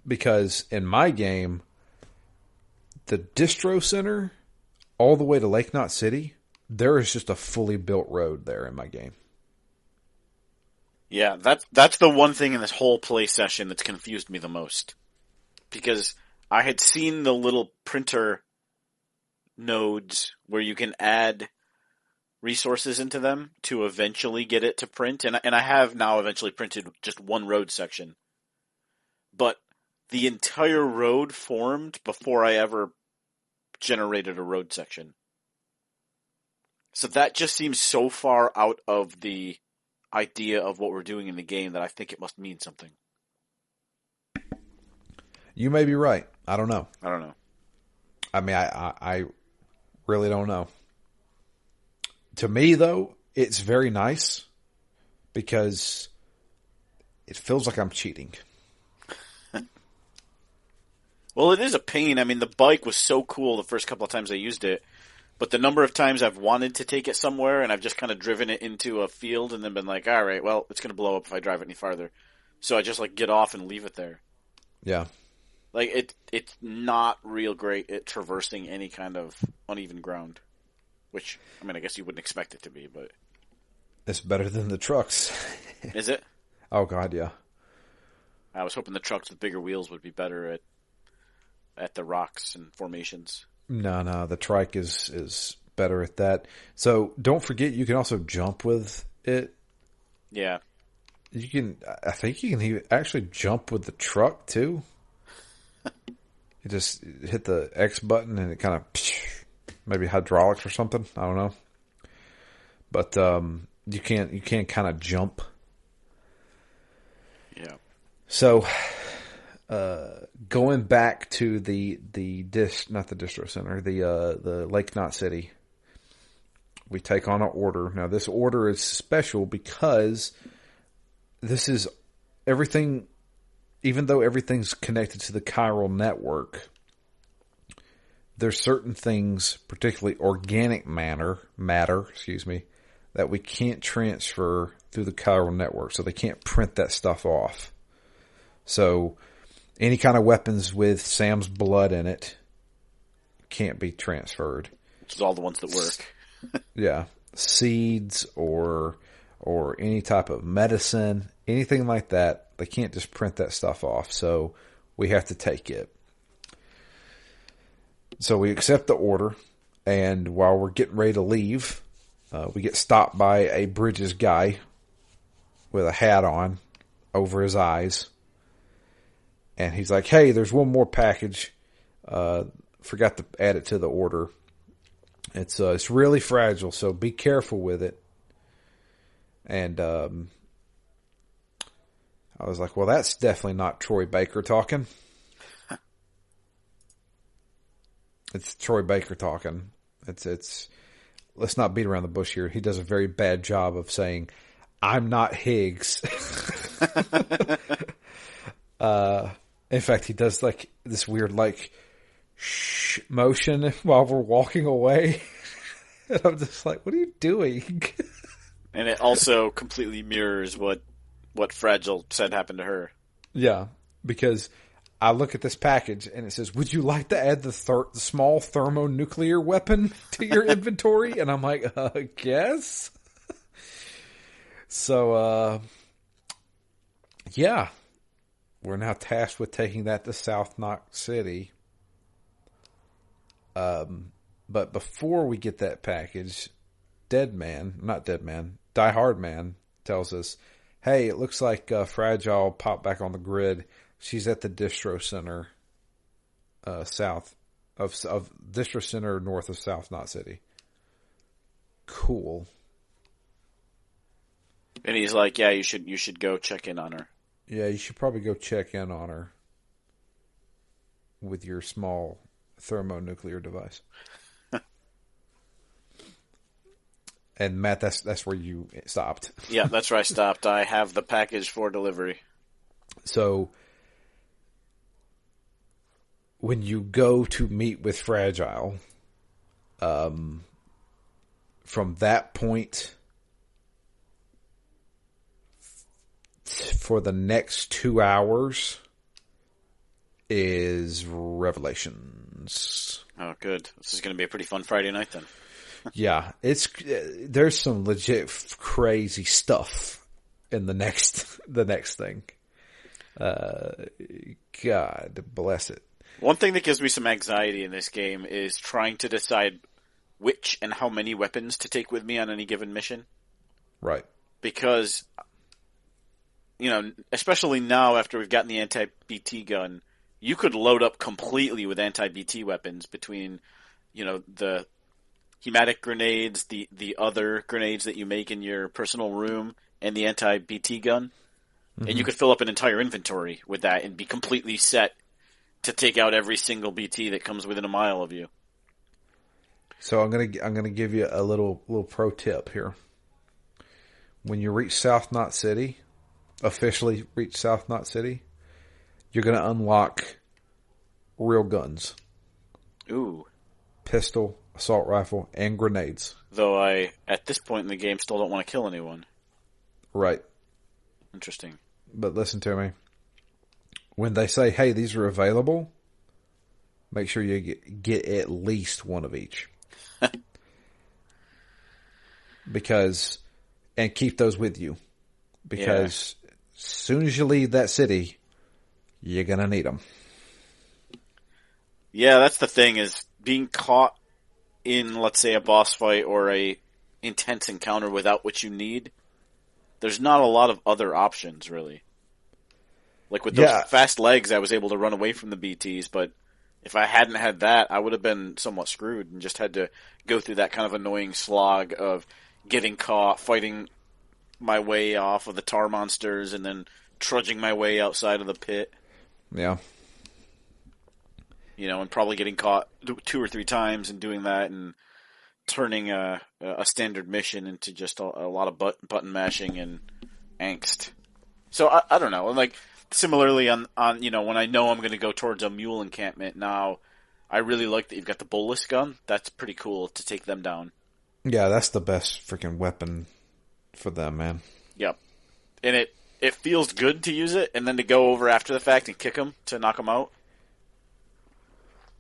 [SPEAKER 1] Because in my game, the distro center, all the way to Lake Knot City, there is just a fully built road there in my game.
[SPEAKER 2] Yeah, that's the one thing in this whole play session that's confused me the most. Because I had seen the little printer nodes where you can add resources into them to eventually get it to print. And I have now eventually printed just one road section. But the entire road formed before I ever generated a road section. So that just seems so far out of the idea of what we're doing in the game that I think it must mean something.
[SPEAKER 1] You may be right. I don't know. I mean, I really don't know. To me, though, it's very nice because it feels like I'm cheating.
[SPEAKER 2] Well, it is a pain. I mean, the bike was so cool the first couple of times I used it, but the number of times I've wanted to take it somewhere and I've just kind of driven it into a field and then been like, all right, well, it's going to blow up if I drive it any farther. So I just like get off and leave it there.
[SPEAKER 1] Yeah.
[SPEAKER 2] Like it's not real great at traversing any kind of uneven ground. Which, I mean, I guess you wouldn't expect it to be, but
[SPEAKER 1] it's better than the trucks.
[SPEAKER 2] Is it?
[SPEAKER 1] Oh God, yeah.
[SPEAKER 2] I was hoping the trucks with bigger wheels would be better at the rocks and formations.
[SPEAKER 1] No, the trike is better at that. So don't forget, you can also jump with it.
[SPEAKER 2] Yeah.
[SPEAKER 1] I think you can actually jump with the truck too. You just hit the X button and it kind of, maybe hydraulics or something. I don't know. But you can't kind of jump.
[SPEAKER 2] Yeah.
[SPEAKER 1] So going back to the not the distro center, the Lake Knot City, we take on an order. Now this order is special because this is everything. Even though everything's connected to the chiral network, there's certain things, particularly organic matter, that we can't transfer through the chiral network. So they can't print that stuff off. So any kind of weapons with Sam's blood in it can't be transferred.
[SPEAKER 2] Which is all the ones that work.
[SPEAKER 1] Yeah. Seeds or any type of medicine, anything like that, they can't just print that stuff off. So we have to take it. So we accept the order, and while we're getting ready to leave, we get stopped by a Bridges guy with a hat on over his eyes. And he's like, hey, there's one more package. Forgot to add it to the order. It's really fragile, so be careful with it. And I was like, well, that's definitely not Troy Baker talking. It's Troy Baker talking. It's. Let's not beat around the bush here. He does a very bad job of saying, I'm not Higgs. In fact, he does like this weird like shh motion while we're walking away. And I'm just like, what are you doing?
[SPEAKER 2] And it also completely mirrors what Fragile said happened to her.
[SPEAKER 1] Yeah, because I look at this package and it says, would you like to add the small thermonuclear weapon to your inventory? And I'm like, guess. So, yeah. We're now tasked with taking that to South Knox City. But before we get that package, Die Hard Man tells us, hey, it looks like Fragile popped back on the grid. She's at the distro center south of distro center north of South Knot City. Cool.
[SPEAKER 2] And he's like, yeah, you should go check in on her.
[SPEAKER 1] Yeah, you should probably go check in on her with your small thermonuclear device. And Matt, that's where you stopped.
[SPEAKER 2] Yeah, that's where I stopped. I have the package for delivery.
[SPEAKER 1] So when you go to meet with Fragile, from that point for the next 2 hours is Revelations.
[SPEAKER 2] Oh, good. This is going to be a pretty fun Friday night then.
[SPEAKER 1] Yeah, there's some legit crazy stuff in the next thing. God bless it.
[SPEAKER 2] One thing that gives me some anxiety in this game is trying to decide which and how many weapons to take with me on any given mission.
[SPEAKER 1] Right.
[SPEAKER 2] Because, especially now after we've gotten the anti-BT gun, you could load up completely with anti-BT weapons between, the hematic grenades, the other grenades that you make in your personal room, and the anti-BT gun. Mm-hmm. And you could fill up an entire inventory with that and be completely set to take out every single BT that comes within a mile of you.
[SPEAKER 1] So I'm gonna give you a little pro tip here. When you reach South Knot City, officially reach South Knot City, you're gonna unlock real guns.
[SPEAKER 2] Ooh.
[SPEAKER 1] Pistol, assault rifle, and grenades.
[SPEAKER 2] Though I, at this point in the game, still don't want to kill anyone.
[SPEAKER 1] Right.
[SPEAKER 2] Interesting.
[SPEAKER 1] But listen to me. When they say, hey, these are available, make sure you get at least one of each. And keep those with you. Because as soon as you leave that city, you're going to need them.
[SPEAKER 2] Yeah, that's the thing, is being caught in, let's say, a boss fight or a intense encounter without what you need. There's not a lot of other options, really. Like with those fast legs, I was able to run away from the BTs, but if I hadn't had that, I would have been somewhat screwed and just had to go through that kind of annoying slog of getting caught, fighting my way off of the tar monsters, and then trudging my way outside of the pit.
[SPEAKER 1] Yeah.
[SPEAKER 2] And probably getting caught 2 or 3 times and doing that and turning a standard mission into just a lot of button mashing and angst. So I don't know. Like, similarly on when I know I'm going to go towards a mule encampment now, I really like that you've got the bolus gun. That's pretty cool to take them down.
[SPEAKER 1] Yeah, that's the best freaking weapon for them, man.
[SPEAKER 2] Yep. And it feels good to use it and then to go over after the fact and kick them to knock them out.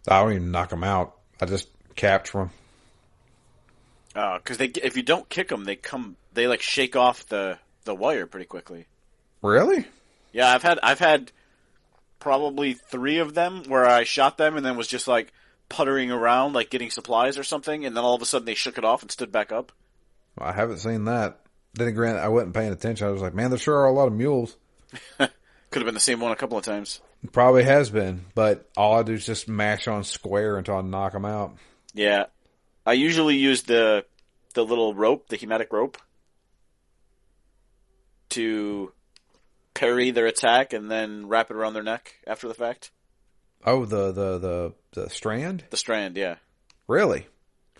[SPEAKER 1] I don't even knock them out. I just capture them.
[SPEAKER 2] Because if you don't kick them, they like shake off the wire pretty quickly.
[SPEAKER 1] Really?
[SPEAKER 2] Yeah, I've had probably 3 of them where I shot them and then was just like puttering around, like getting supplies or something, and then all of a sudden they shook it off and stood back up.
[SPEAKER 1] I haven't seen that. Then granted, I wasn't paying attention. I was like, man, there sure are a lot of mules.
[SPEAKER 2] Could have been the same one a couple of times.
[SPEAKER 1] Probably has been, but all I do is just mash on square until I knock them out.
[SPEAKER 2] Yeah. I usually use the little rope, the hematic rope, to parry their attack and then wrap it around their neck after the fact.
[SPEAKER 1] Oh, the strand?
[SPEAKER 2] The strand, yeah.
[SPEAKER 1] Really?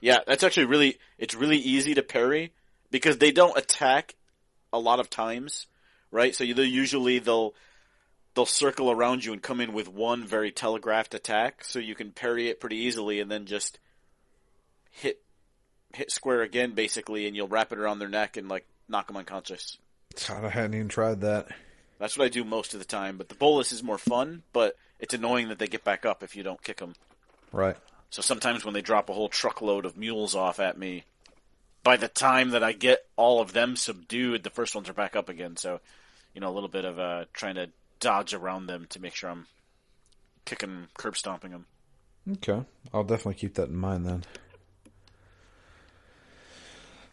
[SPEAKER 2] Yeah, that's actually it's really easy to parry because they don't attack a lot of times, right? So they'll circle around you and come in with one very telegraphed attack, so you can parry it pretty easily and then just hit square again, basically, and you'll wrap it around their neck and like knock them unconscious.
[SPEAKER 1] God, I hadn't even tried that.
[SPEAKER 2] That's what I do most of the time, but the bolus is more fun, but it's annoying that they get back up if you don't kick them.
[SPEAKER 1] Right.
[SPEAKER 2] So sometimes when they drop a whole truckload of mules off at me, by the time that I get all of them subdued, the first ones are back up again. So, a little bit of trying to dodge around them to make sure I'm kicking, curb stomping them.
[SPEAKER 1] Okay. I'll definitely keep that in mind then.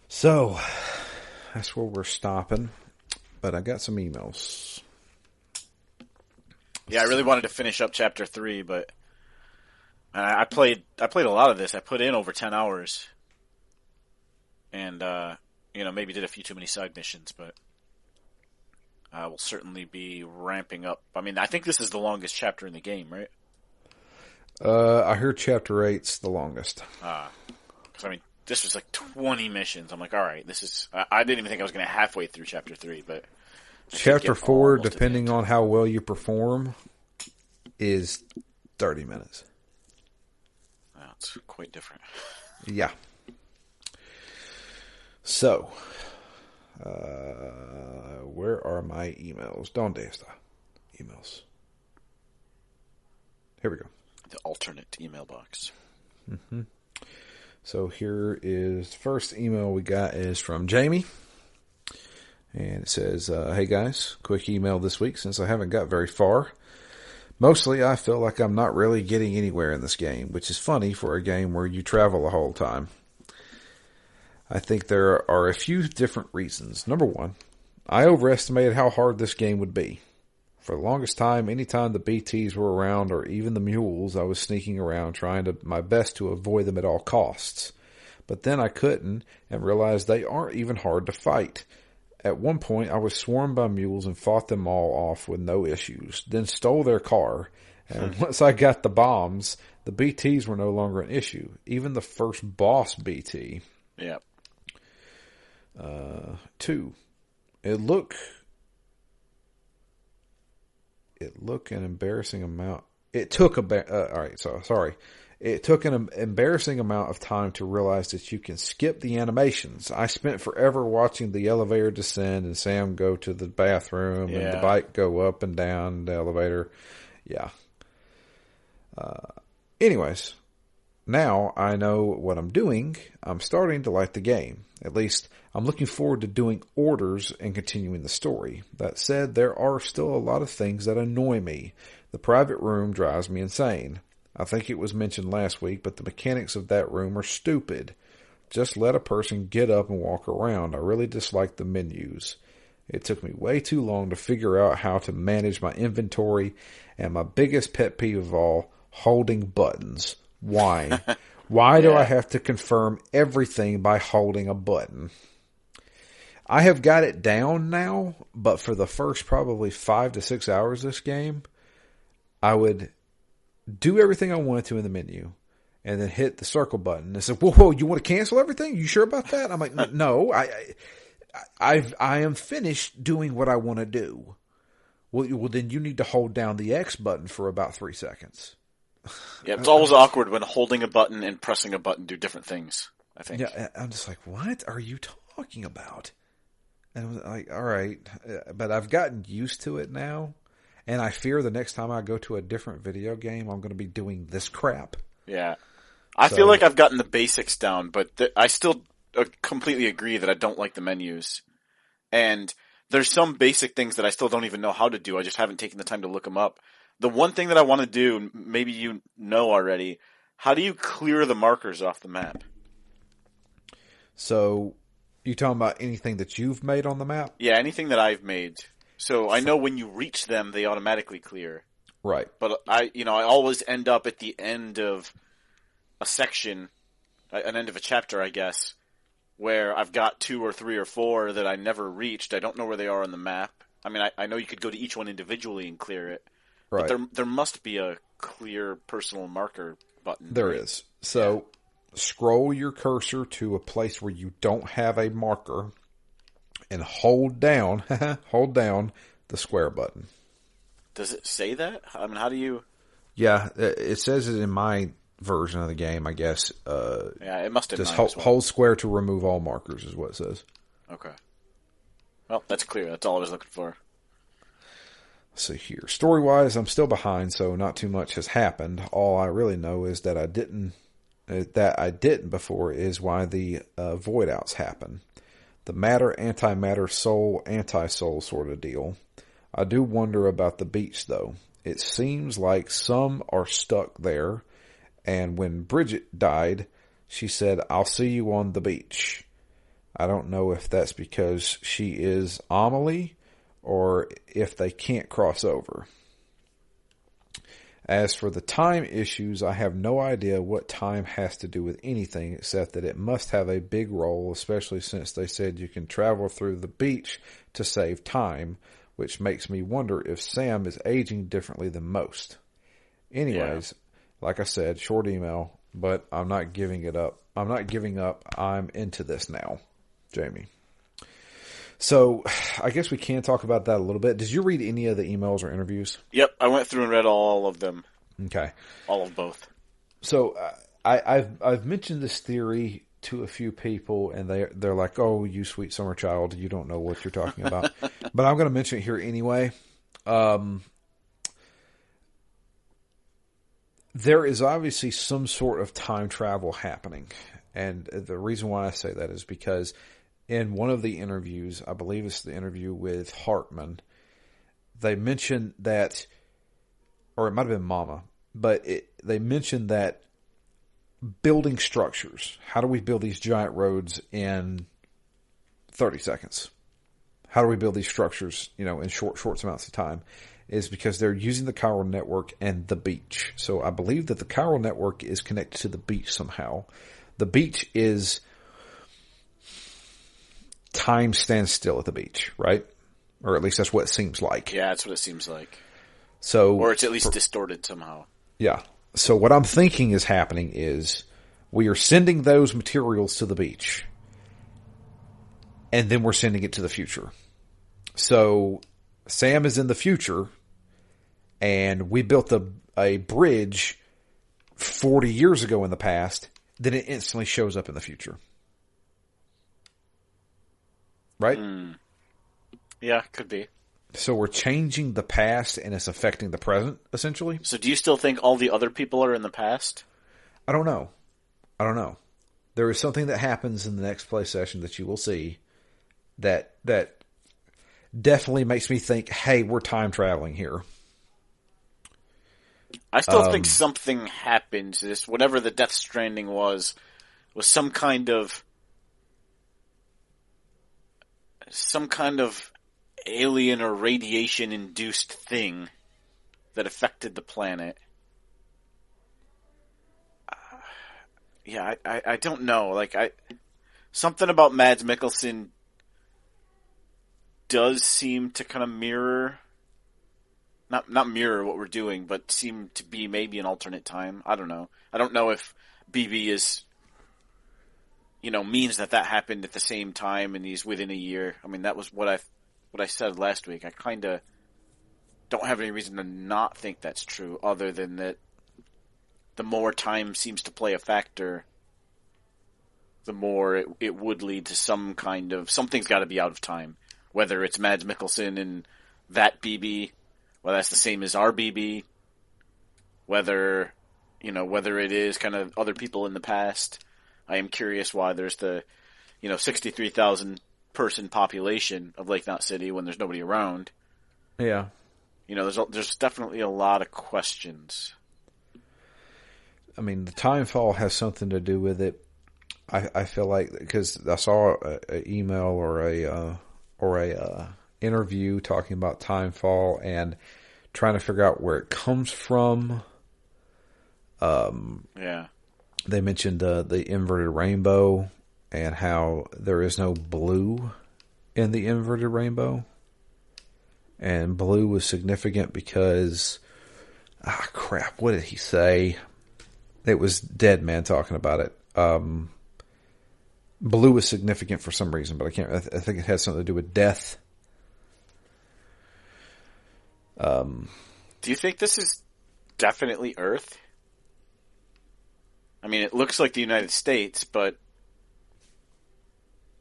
[SPEAKER 1] So, that's where we're stopping. But I got some emails.
[SPEAKER 2] Yeah, I really wanted to finish up Chapter 3, but I played a lot of this. I put in over 10 hours. And, maybe did a few too many side missions, but I will certainly be ramping up. I mean, I think this is the longest chapter in the game, right?
[SPEAKER 1] I heard Chapter 8's the longest.
[SPEAKER 2] Because, this was like 20 missions. I'm like, all right, this is... I didn't even think I was going to halfway through Chapter 3, but...
[SPEAKER 1] Chapter 4, depending on how well you perform, is 30 minutes.
[SPEAKER 2] That's quite different.
[SPEAKER 1] Yeah. So, where are my emails? ¿Dónde está? Emails. Here we go.
[SPEAKER 2] The alternate email box.
[SPEAKER 1] Mm-hmm. So here is the first email we got is from Jamie. And it says, hey guys, quick email this week since I haven't got very far. Mostly I feel like I'm not really getting anywhere in this game, which is funny for a game where you travel the whole time. I think there are a few different reasons. Number one, I overestimated how hard this game would be. For the longest time, anytime the BTs were around or even the mules, I was sneaking around trying my best to avoid them at all costs. But then I couldn't and realized they aren't even hard to fight. At one point, I was swarmed by mules and fought them all off with no issues, then stole their car. And once I got the bombs, the BTs were no longer an issue. Even the first boss BT.
[SPEAKER 2] Yeah.
[SPEAKER 1] 2. It looked an embarrassing amount. It took It took an embarrassing amount of time to realize that you can skip the animations. I spent forever watching the elevator descend and Sam go to the bathroom and the bike go up and down the elevator. Yeah. Anyways, now I know what I'm doing. I'm starting to like the game. At least I'm looking forward to doing orders and continuing the story. That said, there are still a lot of things that annoy me. The private room drives me insane. I think it was mentioned last week, but the mechanics of that room are stupid. Just let a person get up and walk around. I really dislike the menus. It took me way too long to figure out how to manage my inventory, and my biggest pet peeve of all, holding buttons. Why? Why do I have to confirm everything by holding a button? I have got it down now, but for the first probably 5 to 6 hours of this game, I would do everything I wanted to in the menu and then hit the circle button and say, whoa, you want to cancel everything? You sure about that? I'm like, no, I am finished doing what I want to do. Well, then you need to hold down the X button for about 3 seconds.
[SPEAKER 2] Yeah, it's always awkward when holding a button and pressing a button do different things, I think.
[SPEAKER 1] Yeah, I'm just like, what are you talking about? And I was like, all right, but I've gotten used to it now. And I fear the next time I go to a different video game, I'm going to be doing this crap.
[SPEAKER 2] Yeah. I feel
[SPEAKER 1] So,
[SPEAKER 2] like I've gotten the basics down, but I still completely agree that I don't like the menus. And there's some basic things that I still don't even know how to do. I just haven't taken the time to look them up. The one thing that I want to do, maybe you know already, how do you clear the markers off the map?
[SPEAKER 1] so you talking about anything that you've made on the map?
[SPEAKER 2] Yeah, anything that I've made. So I know when you reach them, they automatically clear.
[SPEAKER 1] Right.
[SPEAKER 2] But I always end up at the end of a section, an end of a chapter, I guess, where I've got 2 or 3 or 4 that I never reached. I don't know where they are on the map. I mean, I know you could go to each one individually and clear it, but
[SPEAKER 1] Right.
[SPEAKER 2] there must be a clear personal marker button.
[SPEAKER 1] There
[SPEAKER 2] right?
[SPEAKER 1] is. So scroll your cursor to a place where you don't have a marker and hold down hold down the square button.
[SPEAKER 2] Does it say that? I mean, how do you...
[SPEAKER 1] Yeah, it says it in my version of the game, I guess.
[SPEAKER 2] Yeah, it must have
[SPEAKER 1] Just
[SPEAKER 2] mine as well.
[SPEAKER 1] hold square to remove all markers is what it says.
[SPEAKER 2] Okay. Well, that's clear. That's all I was looking for.
[SPEAKER 1] Let's see here. Story-wise, I'm still behind, so not too much has happened. All I really know is that I didn't before is why the void outs happen. The matter, antimatter, soul, anti-soul sort of deal. I do wonder about the beach, though. It seems like some are stuck there, and when Bridget died, she said, "I'll see you on the beach." I don't know if that's because she is Amelie, or if they can't cross over. As for the time issues, I have no idea what time has to do with anything except that it must have a big role, especially since they said you can travel through the beach to save time, which makes me wonder if Sam is aging differently than most. Anyways, like I said, short email, but I'm not giving it up. I'm not giving up. I'm into this now, Jamie. So I guess we can talk about that a little bit. Did you read any of the emails or interviews?
[SPEAKER 2] Yep, I went through and read all of them.
[SPEAKER 1] Okay.
[SPEAKER 2] All of both.
[SPEAKER 1] So I've mentioned this theory to a few people, and they're like, "Oh, you sweet summer child, you don't know what you're talking about." But I'm going to mention it here anyway. There is obviously some sort of time travel happening, and the reason why I say that is because in one of the interviews, I believe it's the interview with Hartman, they mentioned that, or it might have been Mama, but they mentioned that building structures, how do we build these giant roads in 30 seconds? How do we build these structures, in short amounts of time? Is because they're using the chiral network and the beach. So I believe that the chiral network is connected to the beach somehow. The beach is... time stands still at the beach, right? Or at least that's what it seems like.
[SPEAKER 2] Yeah, that's what it seems like.
[SPEAKER 1] So,
[SPEAKER 2] or it's at least distorted somehow.
[SPEAKER 1] Yeah. So what I'm thinking is happening is we are sending those materials to the beach, and then we're sending it to the future. So Sam is in the future, and we built a bridge 40 years ago in the past, then it instantly shows up in the future. Right?
[SPEAKER 2] Yeah, could be.
[SPEAKER 1] So we're changing the past and it's affecting the present, essentially?
[SPEAKER 2] So do you still think all the other people are in the past?
[SPEAKER 1] I don't know. There is something that happens in the next play session that you will see that definitely makes me think, hey, we're time traveling here.
[SPEAKER 2] I still think something happened. This, whatever the Death Stranding was some kind of alien or radiation induced thing that affected the planet. I don't know. Something about Mads Mikkelsen does seem to kind of mirror, not mirror what we're doing, but seem to be maybe an alternate time. I don't know. I don't know if BB is, means that happened at the same time and he's within a year. I mean, that was what I said last week. I kind of don't have any reason to not think that's true, other than that the more time seems to play a factor, the more it would lead to some kind of... something's got to be out of time. Whether it's Mads Mikkelsen and that BB, whether that's the same as our BB, whether, whether it is kind of other people in the past. I am curious why there's the 63,000 person population of Lake Knot City when there's nobody around.
[SPEAKER 1] Yeah.
[SPEAKER 2] There's definitely a lot of questions.
[SPEAKER 1] I mean, the time fall has something to do with it. I feel like, because I saw an email or a interview talking about time fall and trying to figure out where it comes from.
[SPEAKER 2] Yeah.
[SPEAKER 1] They mentioned the inverted rainbow and how there is no blue in the inverted rainbow. And blue was significant because, crap, what did he say? It was Dead Man talking about it. Blue is significant for some reason, but I think it has something to do with death.
[SPEAKER 2] Do you think this is definitely Earth? I mean, it looks like the United States, but...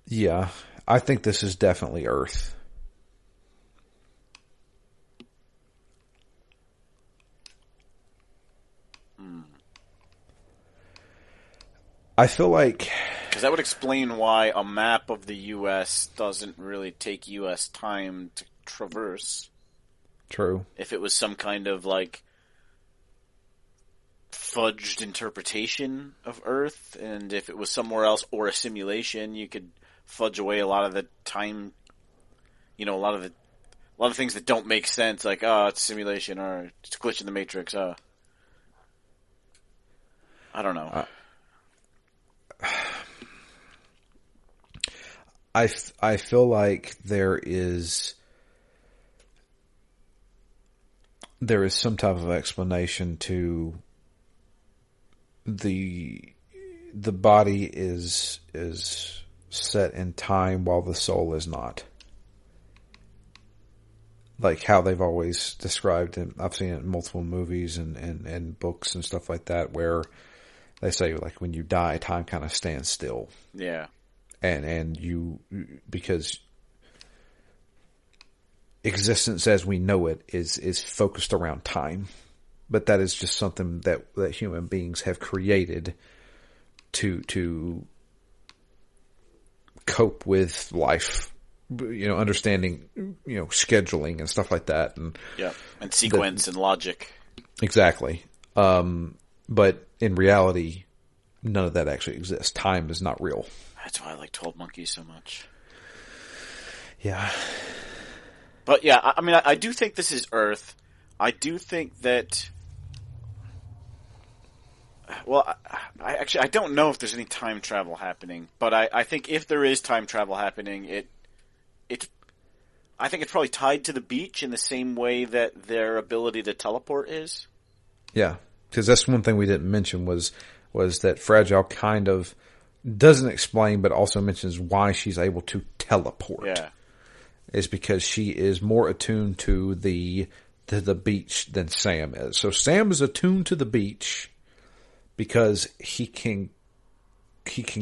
[SPEAKER 1] Yeah, I think this is definitely Earth. I feel like...
[SPEAKER 2] Because that would explain why a map of the U.S. doesn't really take U.S. time to traverse.
[SPEAKER 1] True.
[SPEAKER 2] If it was some kind of, fudged interpretation of Earth, and if it was somewhere else or a simulation, you could fudge away a lot of the time, a lot of things that don't make sense, like, it's a simulation, or it's a glitch in the Matrix, I don't know.
[SPEAKER 1] I feel like there is some type of explanation to the body is set in time while the soul is not. Like how they've always described it. I've seen it in multiple movies and books and stuff like that, where they say, like, when you die, time kind of stands still.
[SPEAKER 2] Yeah.
[SPEAKER 1] And because existence as we know it is focused around time. But that is just something that human beings have created to cope with life, understanding, scheduling and stuff like that. And
[SPEAKER 2] sequence and logic.
[SPEAKER 1] Exactly. But in reality, none of that actually exists. Time is not real.
[SPEAKER 2] That's why I like 12 Monkeys so much.
[SPEAKER 1] Yeah.
[SPEAKER 2] But yeah, I mean, I do think this is Earth. I do think that... Well, I don't know if there's any time travel happening, but I think if there is time travel happening, I think it's probably tied to the beach in the same way that their ability to teleport is.
[SPEAKER 1] Yeah, because that's one thing we didn't mention was that Fragile kind of doesn't explain, but also mentions why she's able to teleport.
[SPEAKER 2] Yeah,
[SPEAKER 1] is because she is more attuned to the beach than Sam is. So Sam is attuned to the beach because he can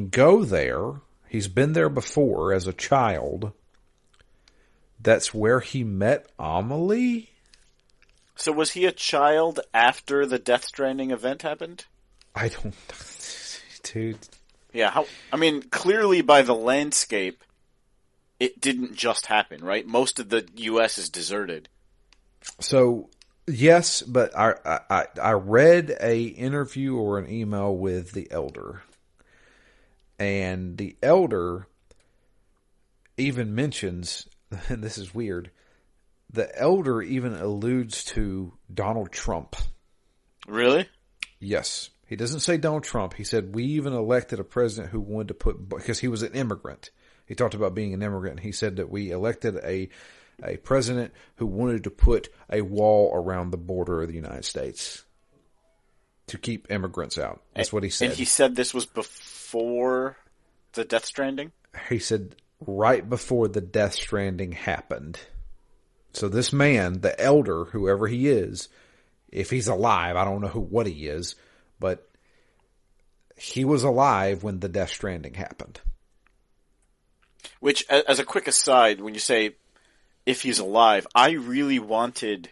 [SPEAKER 1] go there. He's been there before as a child. That's where he met Amelie. So
[SPEAKER 2] was he a child after the Death Stranding event happened?
[SPEAKER 1] I don't... Dude.
[SPEAKER 2] Yeah, clearly by the landscape, it didn't just happen, right? Most of the U.S. is deserted.
[SPEAKER 1] So, yes, but I read a interview or an email with the Elder. And the Elder even mentions, and this is weird, the Elder even alludes to Donald Trump.
[SPEAKER 2] Really?
[SPEAKER 1] Yes. He doesn't say Donald Trump. He said, we even elected a president who wanted to put, because he was an immigrant. He talked about being an immigrant. He said that we elected a president who wanted to put a wall around the border of the United States to keep immigrants out. That's what he said.
[SPEAKER 2] And he said this was before the Death Stranding?
[SPEAKER 1] He said right before the Death Stranding happened. So this man, the Elder, whoever he is, if he's alive, I don't know what he is, but he was alive when the Death Stranding happened.
[SPEAKER 2] Which, as a quick aside, when you say if he's alive, I really wanted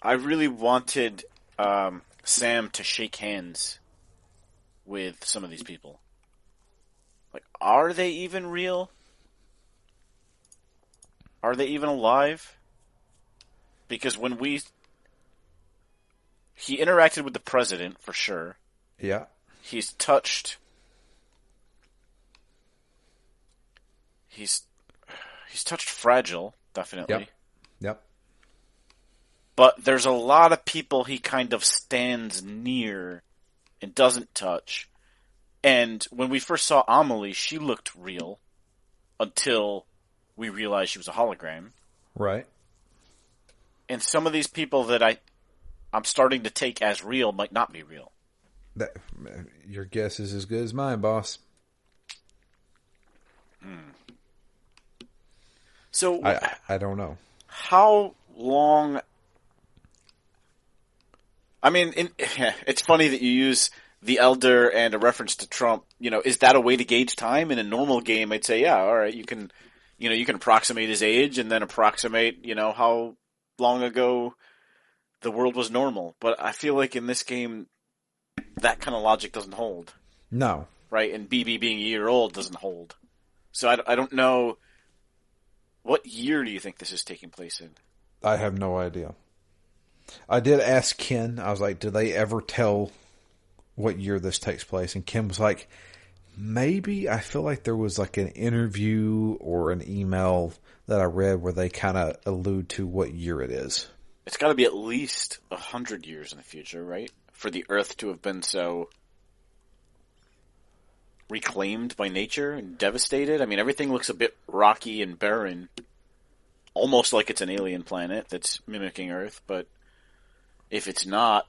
[SPEAKER 2] I really wanted Sam to shake hands with some of these people. Like, are they even real? Are they even alive? Because he interacted with the president, for sure.
[SPEAKER 1] Yeah.
[SPEAKER 2] He's touched... He's touched Fragile, definitely.
[SPEAKER 1] Yep. Yep.
[SPEAKER 2] But there's a lot of people he kind of stands near and doesn't touch. And when we first saw Amelie, she looked real until we realized she was a hologram.
[SPEAKER 1] Right.
[SPEAKER 2] And some of these people that I'm starting to take as real might not be real.
[SPEAKER 1] Your guess is as good as mine, boss.
[SPEAKER 2] So
[SPEAKER 1] I don't know.
[SPEAKER 2] How long... I mean, it's funny that you use the Elder and a reference to Trump. You know, is that a way to gauge time? In a normal game, I'd say, yeah, all right, you can approximate his age and then approximate, how long ago the world was normal. But I feel like in this game, that kind of logic doesn't hold.
[SPEAKER 1] No.
[SPEAKER 2] Right? And BB being a year old doesn't hold. So I don't know. What year do you think this is taking place in?
[SPEAKER 1] I have no idea. I did ask Ken, I was like, do they ever tell what year this takes place? And Ken was like, maybe. I feel like there was like an interview or an email that I read where they kind of allude to what year it is.
[SPEAKER 2] It's got to be at least 100 years in the future, right? For the Earth to have been so reclaimed by nature and devastated. I mean, everything looks a bit rocky and barren. Almost like it's an alien planet that's mimicking Earth, but if it's not,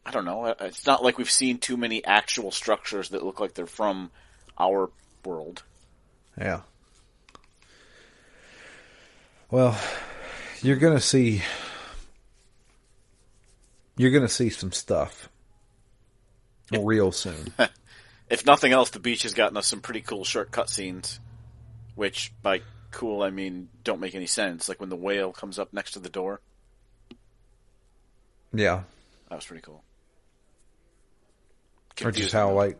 [SPEAKER 2] I don't know. It's not like we've seen too many actual structures that look like they're from our world.
[SPEAKER 1] Yeah. Well, you're gonna see some stuff real soon.
[SPEAKER 2] If nothing else, the beach has gotten us some pretty cool short cutscenes, which by cool I mean don't make any sense. Like when the whale comes up next to the door.
[SPEAKER 1] Yeah.
[SPEAKER 2] That was pretty cool.
[SPEAKER 1] Or just how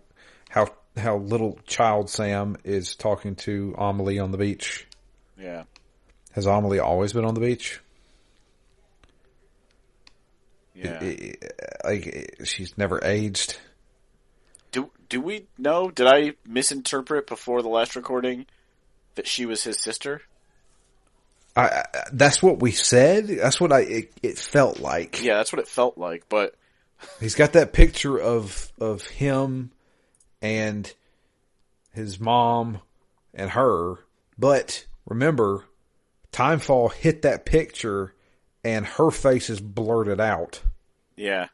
[SPEAKER 1] little child Sam is talking to Amelie on the beach.
[SPEAKER 2] Yeah.
[SPEAKER 1] Has Amelie always been on the beach?
[SPEAKER 2] Yeah.
[SPEAKER 1] She's never aged.
[SPEAKER 2] Do we know? Did I misinterpret before the last recording that she was his sister?
[SPEAKER 1] That's what we said. That's what it felt like.
[SPEAKER 2] Yeah, that's what it felt like. But
[SPEAKER 1] he's got that picture of him and his mom and her. But remember, Timefall hit that picture and her face is blurted out.
[SPEAKER 2] Yeah.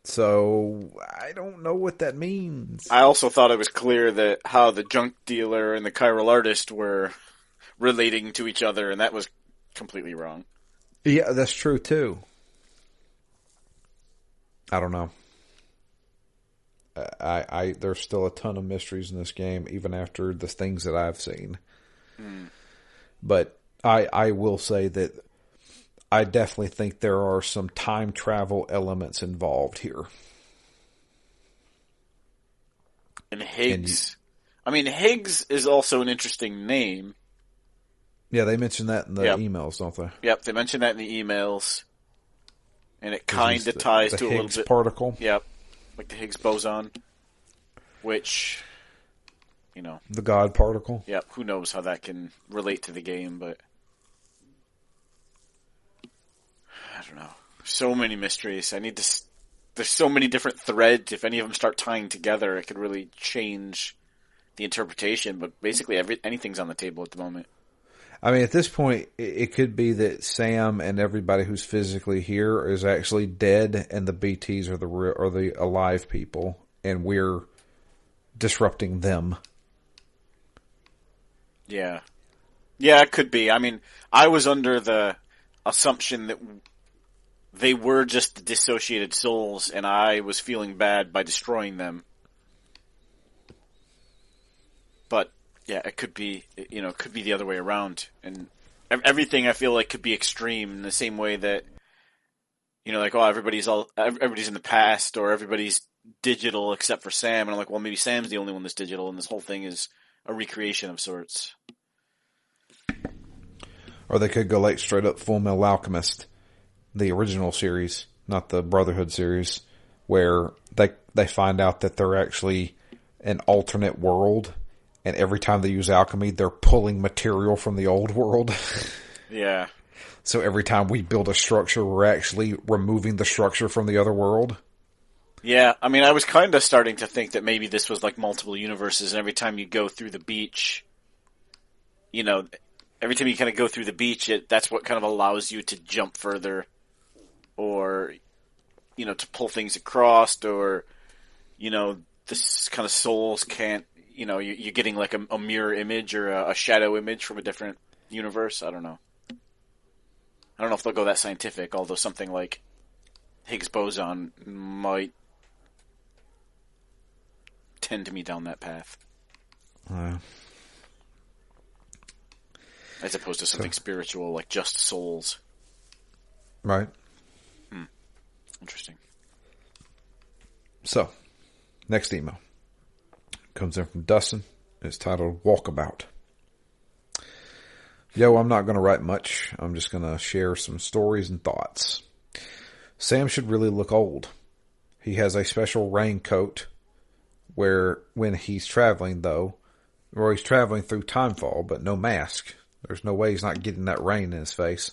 [SPEAKER 1] So I don't know what that means.
[SPEAKER 2] I also thought it was clear that how the junk dealer and the chiral artist were relating to each other, and that was completely wrong.
[SPEAKER 1] Yeah, that's true too. I don't know. There's still a ton of mysteries in this game, even after the things that I've seen. But I will say that I definitely think there are some time travel elements involved here.
[SPEAKER 2] And Higgs. Higgs is also an interesting name.
[SPEAKER 1] Yeah, they mentioned that in the emails, don't they?
[SPEAKER 2] Yep, they mentioned that in the emails. And it kind of ties to a little bit...
[SPEAKER 1] The Higgs particle?
[SPEAKER 2] Yep, like the Higgs boson. Which,
[SPEAKER 1] The God particle?
[SPEAKER 2] Yep, who knows how that can relate to the game, but... I don't know. So many mysteries. There's so many different threads. If any of them start tying together, it could really change the interpretation. But basically, anything's on the table at the moment.
[SPEAKER 1] I mean, at this point, it could be that Sam and everybody who's physically here is actually dead, and the BTs are the alive people, and we're disrupting them.
[SPEAKER 2] Yeah, it could be. I mean, I was under the assumption that they were just dissociated souls, and I was feeling bad by destroying them. But yeah, it could be. It could be the other way around, and everything I feel like could be extreme in the same way that, like, oh, everybody's in the past, or everybody's digital except for Sam, and I'm like, well, maybe Sam's the only one that's digital, and this whole thing is a recreation of sorts.
[SPEAKER 1] Or they could go like straight up Full Metal Alchemist, the original series, not the Brotherhood series, where they find out that they're actually an alternate world, and every time they use alchemy, they're pulling material from the old world.
[SPEAKER 2] Yeah.
[SPEAKER 1] So every time we build a structure, we're actually removing the structure from the other world.
[SPEAKER 2] Yeah, I mean, I was kind of starting to think that maybe this was like multiple universes, and every time you go through the beach, every time you kind of go through the beach, that's what kind of allows you to jump further, or, to pull things across, or, this kind of souls can't, you're getting like a mirror image or a shadow image from a different universe. I don't know. I don't know if they'll go that scientific, although something like Higgs boson might tend to me down that path. As opposed to something spiritual, like just souls.
[SPEAKER 1] Right.
[SPEAKER 2] Interesting.
[SPEAKER 1] So, next email comes in from Dustin. It's titled Walkabout. Yo, I'm not going to write much. I'm just going to share some stories and thoughts. Sam should really look old. He has a special raincoat where when he's traveling, though, or he's traveling through timefall, but no mask. There's no way he's not getting that rain in his face.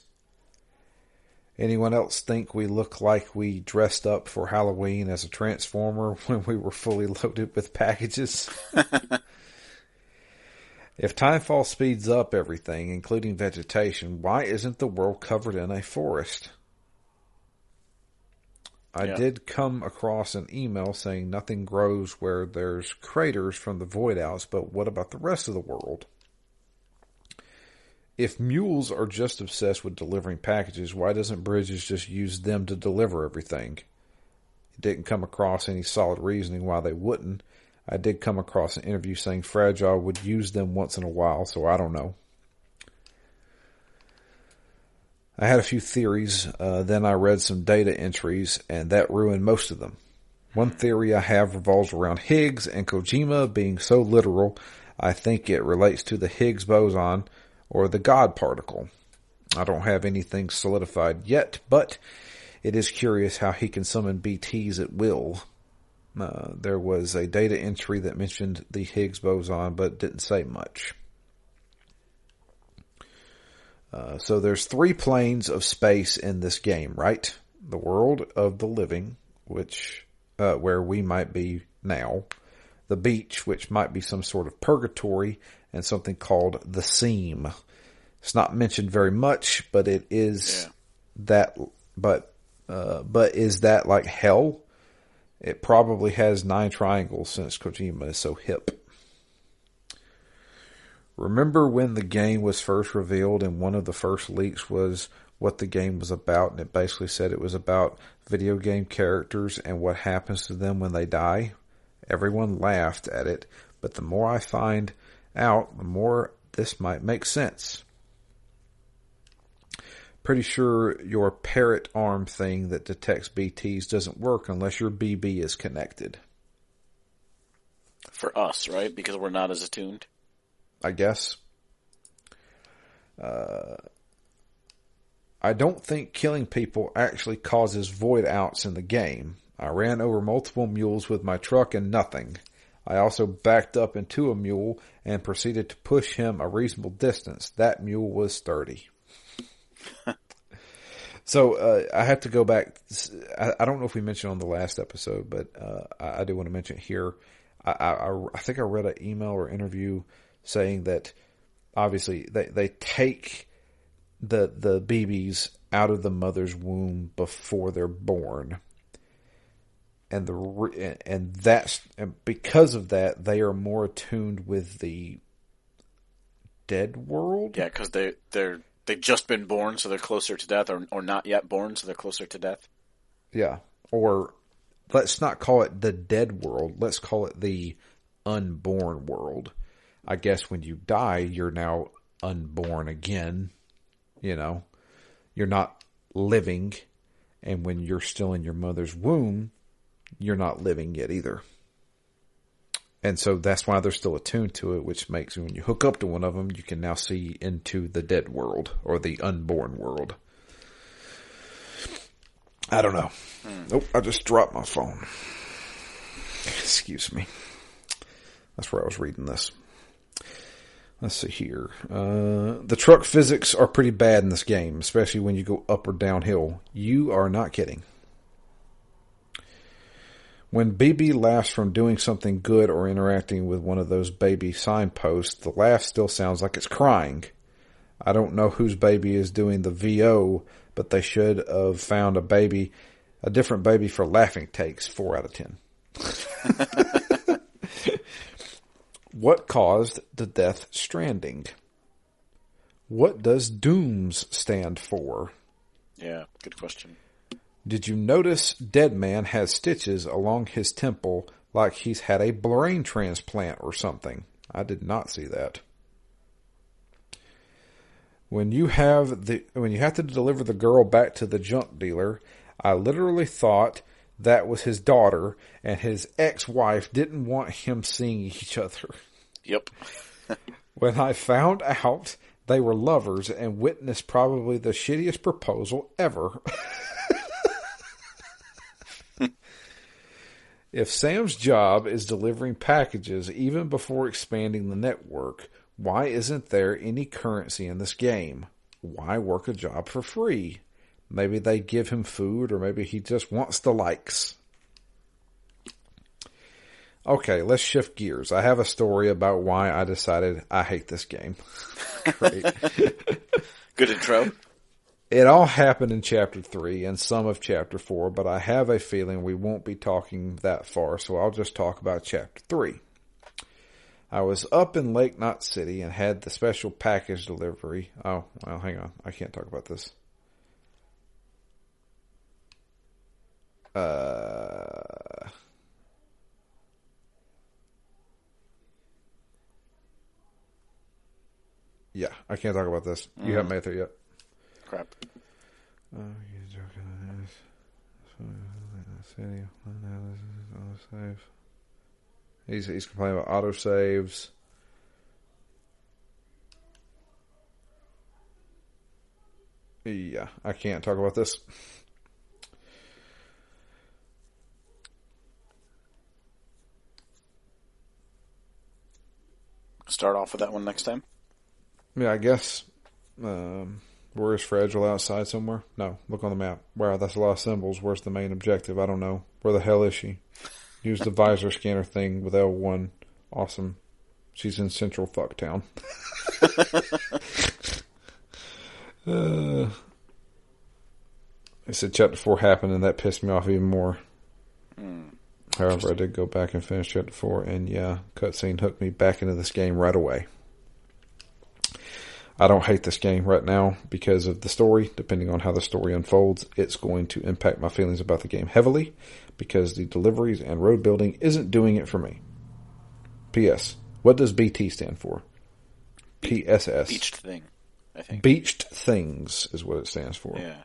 [SPEAKER 1] Anyone else think we look like we dressed up for Halloween as a Transformer when we were fully loaded with packages? If timefall speeds up everything, including vegetation, why isn't the world covered in a forest? I did come across an email saying nothing grows where there's craters from the void outs, but what about the rest of the world? If mules are just obsessed with delivering packages, why doesn't Bridges just use them to deliver everything? It didn't come across any solid reasoning why they wouldn't. I did come across an interview saying Fragile would use them once in a while, so I don't know. I had a few theories, then I read some data entries, and that ruined most of them. One theory I have revolves around Higgs and Kojima being so literal, I think it relates to the Higgs boson or the God particle. I don't have anything solidified yet, but it is curious how he can summon BTs at will. There was a data entry that mentioned the Higgs boson, but didn't say much. So there's 3 planes of space in this game, right? The world of the living, which where we might be now. The beach, which might be some sort of purgatory, and something called the seam. It's not mentioned very much, but it is that. But is that like hell? It probably has 9 triangles since Kojima is so hip. Remember when the game was first revealed and one of the first leaks was what the game was about, and it basically said it was about video game characters and what happens to them when they die? Everyone laughed at it, but the more I find out, the more this might make sense. Pretty sure your parrot arm thing that detects BTs doesn't work unless your BB is connected.
[SPEAKER 2] For us, right? Because we're not as attuned.
[SPEAKER 1] I guess. I don't think killing people actually causes void outs in the game. I ran over multiple mules with my truck and nothing. I also backed up into a mule and proceeded to push him a reasonable distance. That mule was sturdy. So I have to go back. I don't know if we mentioned on the last episode, but I do want to mention here. I think I read an email or interview saying that obviously they take the BBs out of the mother's womb before they're born, and because of that they are more attuned with the dead world.
[SPEAKER 2] Yeah, because they've just been born, so they're closer to death, or not yet born, so they're closer to death.
[SPEAKER 1] Yeah, or let's not call it the dead world. Let's call it the unborn world. I guess when you die, you're now unborn again. You know, you're not living. And when you're still in your mother's womb, you're not living yet either. And so that's why they're still attuned to it, which makes when you hook up to one of them, you can now see into the dead world or the unborn world. I don't know. Nope, I just dropped my phone. Excuse me. That's where I was reading this. Let's see here. The truck physics are pretty bad in this game, especially when you go up or downhill. You are not kidding. When BB laughs from doing something good or interacting with one of those baby signposts, the laugh still sounds like it's crying. I don't know whose baby is doing the VO, but they should have found a different baby for laughing takes. 4 out of 10. What caused the death stranding? What does DOOMS stand for?
[SPEAKER 2] Yeah, good question.
[SPEAKER 1] Did you notice Deadman has stitches along his temple like he's had a brain transplant or something? I did not see that. When you have to deliver the girl back to the junk dealer, I literally thought that was his daughter and his ex-wife didn't want him seeing each other.
[SPEAKER 2] Yep.
[SPEAKER 1] When I found out they were lovers and witnessed probably the shittiest proposal ever. If Sam's job is delivering packages even before expanding the network, why isn't there any currency in this game? Why work a job for free? Maybe they give him food, or maybe he just wants the likes. Okay, let's shift gears. I have a story about why I decided I hate this game. Great.
[SPEAKER 2] Good intro.
[SPEAKER 1] It all happened in Chapter 3 and some of Chapter 4, but I have a feeling we won't be talking that far, so I'll just talk about Chapter 3. I was up in Lake Knot City and had the special package delivery. Oh, well, hang on. I can't talk about this. Yeah, I can't talk about this. You haven't made it there yet.
[SPEAKER 2] Crap.
[SPEAKER 1] He's complaining about autosaves. Yeah, I can't talk about this.
[SPEAKER 2] Start off with that one next time.
[SPEAKER 1] Yeah, I guess. Where's Fragile outside somewhere? No, look on the map. Wow, that's a lot of symbols. Where's the main objective? I don't know. Where the hell is she? Use the visor scanner thing with L1. Awesome. She's in Central Fucktown. I said Chapter 4 happened, and that pissed me off even more. However, I did go back and finish Chapter 4, and yeah, cutscene hooked me back into this game right away. I don't hate this game right now because of the story. Depending on how the story unfolds, it's going to impact my feelings about the game heavily because the deliveries and road building isn't doing it for me. P.S. What does BT stand for? PSS.
[SPEAKER 2] Beached thing, I think.
[SPEAKER 1] Beached Things is what it stands for.
[SPEAKER 2] Yeah.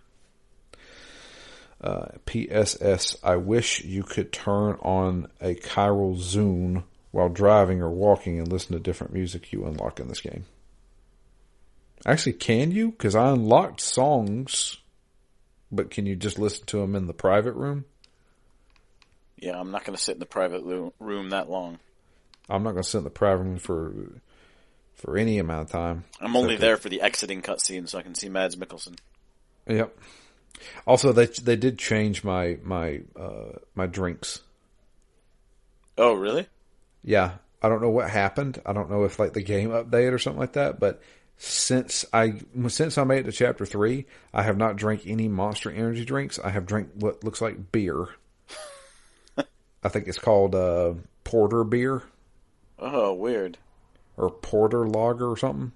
[SPEAKER 1] PSS. I wish you could turn on a chiral zoom while driving or walking and listen to different music you unlock in this game. Actually, can you? Because I unlocked songs, but can you just listen to them in the private room?
[SPEAKER 2] Yeah, I'm not going to sit in the private room that long.
[SPEAKER 1] I'm not going to sit in the private room for any amount of time.
[SPEAKER 2] I'm only there for the exiting cutscene so I can see Mads Mikkelsen.
[SPEAKER 1] Yep. Also, they did change my drinks.
[SPEAKER 2] Oh, really?
[SPEAKER 1] Yeah. I don't know what happened. I don't know if like the game updated or something like that, but since I made it to Chapter 3, I have not drank any Monster Energy drinks. I have drank what looks like beer. I think it's called Porter beer.
[SPEAKER 2] Oh, weird.
[SPEAKER 1] Or Porter Lager or something.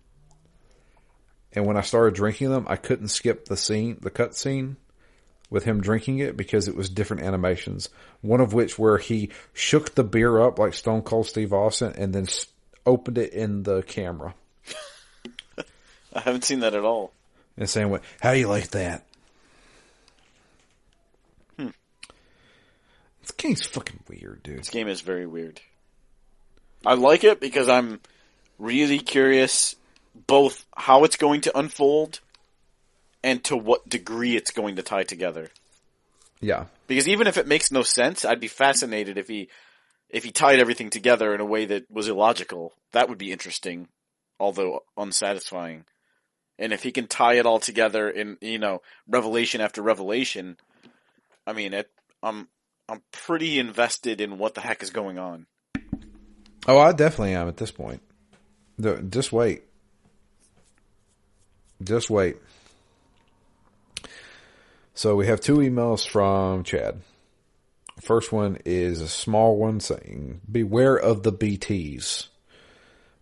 [SPEAKER 1] And when I started drinking them, I couldn't skip the cutscene with him drinking it because it was different animations. One of which where he shook the beer up like Stone Cold Steve Austin and then opened it in the camera.
[SPEAKER 2] I haven't seen that at all.
[SPEAKER 1] and saying, "What? How do you like that?" This game's fucking weird, dude.
[SPEAKER 2] This game is very weird. I like it because I'm really curious both how it's going to unfold and to what degree it's going to tie together.
[SPEAKER 1] Yeah.
[SPEAKER 2] Because even if it makes no sense, I'd be fascinated if he tied everything together in a way that was illogical. That would be interesting, although unsatisfying. And if he can tie it all together in, revelation after revelation, I mean, I'm pretty invested in what the heck is going on.
[SPEAKER 1] Oh, I definitely am at this point. Just wait. Just wait. So we have 2 emails from Chad. First one is a small one saying, "Beware of the BTs.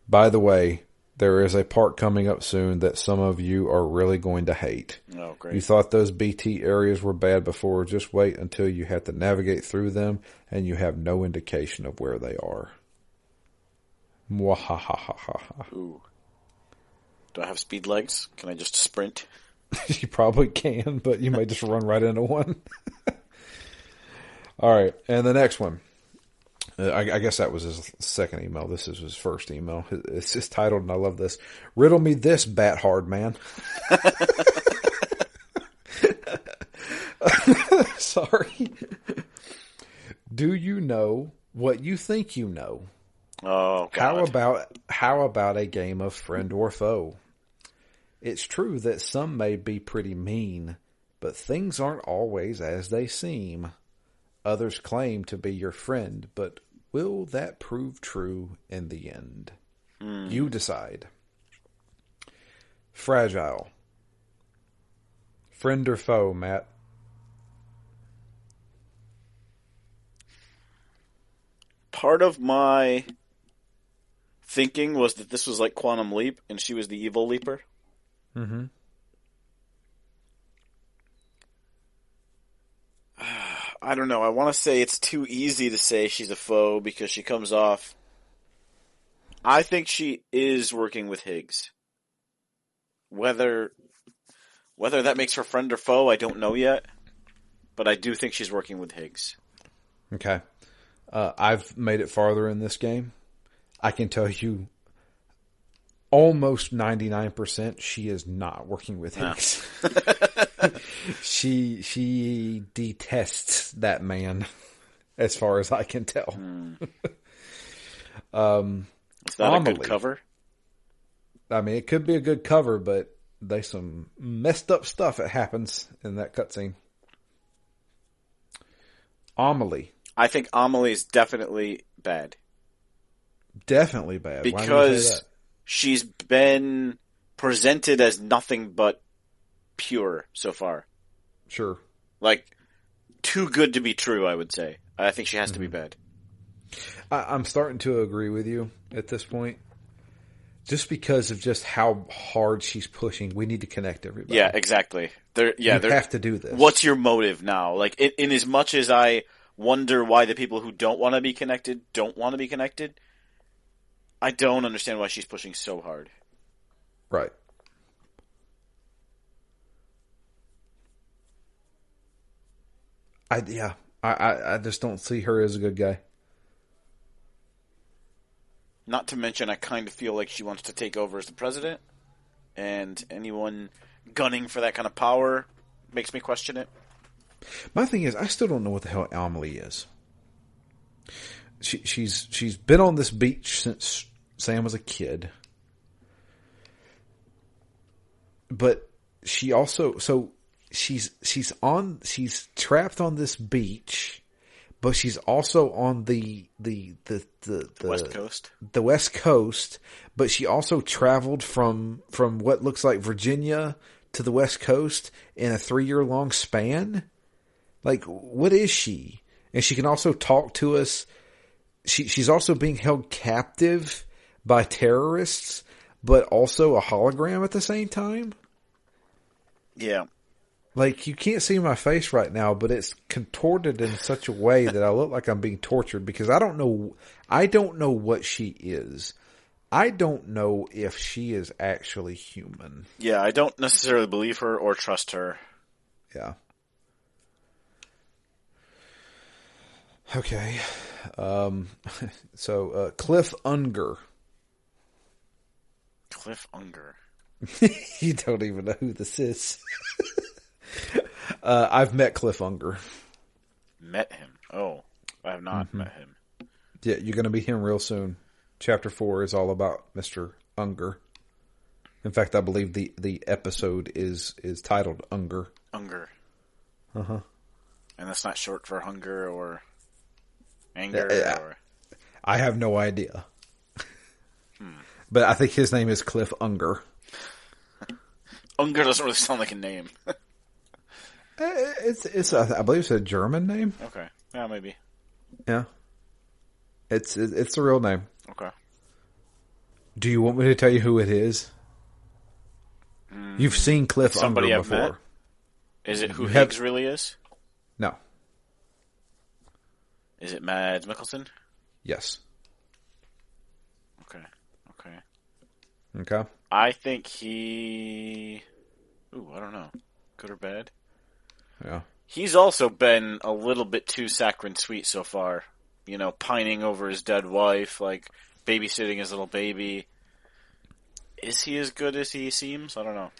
[SPEAKER 1] By the way, there is a part coming up soon that some of you are really going to hate.
[SPEAKER 2] Oh, great.
[SPEAKER 1] You thought those BT areas were bad before. Just wait until you have to navigate through them and you have no indication of where they are." Mwahahaha.
[SPEAKER 2] Ooh. Do I have speed legs? Can I just sprint?
[SPEAKER 1] You probably can, but you may just run right into one. All right, and the next one. I guess that was his second email. This is his first email. It's just titled, and I love this, "Riddle me this, bat hard man." Sorry. "Do you know what you think you know?
[SPEAKER 2] Oh, God.
[SPEAKER 1] How about a game of friend or foe? It's true that some may be pretty mean, but things aren't always as they seem. Others claim to be your friend, but will that prove true in the end? You decide. Fragile. Friend or foe, Matt?"
[SPEAKER 2] Part of my thinking was that this was like Quantum Leap, and she was the evil leaper.
[SPEAKER 1] Mm-hmm.
[SPEAKER 2] I don't know. I want to say it's too easy to say she's a foe because she comes off. I think she is working with Higgs. Whether that makes her friend or foe, I don't know yet. But I do think she's working with Higgs.
[SPEAKER 1] Okay. I've made it farther in this game. I can tell you almost 99% she is not working with Higgs. She detests that man, as far as I can tell.
[SPEAKER 2] Is that
[SPEAKER 1] Amelie.
[SPEAKER 2] a good cover?
[SPEAKER 1] I mean, it could be a good cover, but there's some messed up stuff that happens in that cutscene. Amelie.
[SPEAKER 2] I think Amelie is definitely bad.
[SPEAKER 1] Definitely bad.
[SPEAKER 2] Because
[SPEAKER 1] why do you say that?
[SPEAKER 2] she's been presented as nothing but pure so far.
[SPEAKER 1] Sure.
[SPEAKER 2] Like, too good to be true, I would say. I think she has to be bad.
[SPEAKER 1] I'm starting to agree with you at this point. Just because of just how hard she's pushing, we need to connect everybody.
[SPEAKER 2] Yeah, exactly.
[SPEAKER 1] You have to do this.
[SPEAKER 2] What's your motive now? Like, in as much as I wonder why the people who don't want to be connected don't want to be connected, I don't understand why she's pushing so hard.
[SPEAKER 1] Right. I just don't see her as a good guy.
[SPEAKER 2] Not to mention, I kind of feel like she wants to take over as the president, and anyone gunning for that kind of power makes me question it.
[SPEAKER 1] My thing is, I still don't know what the hell Amelie is. She's been on this beach since Sam was a kid, but she also she's trapped on this beach, but she's also on the
[SPEAKER 2] West Coast.
[SPEAKER 1] The West Coast, but she also traveled from what looks like Virginia to the West Coast in a 3-year-long span. Like, what is she? And she can also talk to us. She's also being held captive by terrorists, but also a hologram at the same time.
[SPEAKER 2] Yeah.
[SPEAKER 1] Like, you can't see my face right now, but it's contorted in such a way that I look like I'm being tortured because I don't know what she is. I don't know if she is actually human.
[SPEAKER 2] Yeah, I don't necessarily believe her or trust her.
[SPEAKER 1] Yeah. Okay. So Cliff Unger.
[SPEAKER 2] Cliff Unger.
[SPEAKER 1] You don't even know who this is. I've met Cliff Unger.
[SPEAKER 2] Met him. Oh, I have not met him.
[SPEAKER 1] Yeah, you're going to meet him real soon. Chapter 4 is all about Mr. Unger. In fact, I believe the episode is titled Unger.
[SPEAKER 2] Unger.
[SPEAKER 1] Uh-huh.
[SPEAKER 2] And that's not short for hunger or anger or...
[SPEAKER 1] I have no idea. But I think his name is Cliff Unger.
[SPEAKER 2] Unger doesn't really sound like a name.
[SPEAKER 1] I believe it's a German name.
[SPEAKER 2] Okay. Yeah, maybe.
[SPEAKER 1] Yeah. It's a real name.
[SPEAKER 2] Okay.
[SPEAKER 1] Do you want me to tell you who it is? You've seen Cliff Unger
[SPEAKER 2] Somebody I've
[SPEAKER 1] before.
[SPEAKER 2] met? Is it who Higgs really is?
[SPEAKER 1] No.
[SPEAKER 2] Is it Mads Mikkelsen?
[SPEAKER 1] Yes.
[SPEAKER 2] Okay.
[SPEAKER 1] Okay.
[SPEAKER 2] I think he... Ooh, I don't know. Good or bad?
[SPEAKER 1] Yeah.
[SPEAKER 2] He's also been a little bit too saccharine sweet so far. You know, pining over his dead wife, like babysitting his little baby. Is he as good as he seems? I don't know.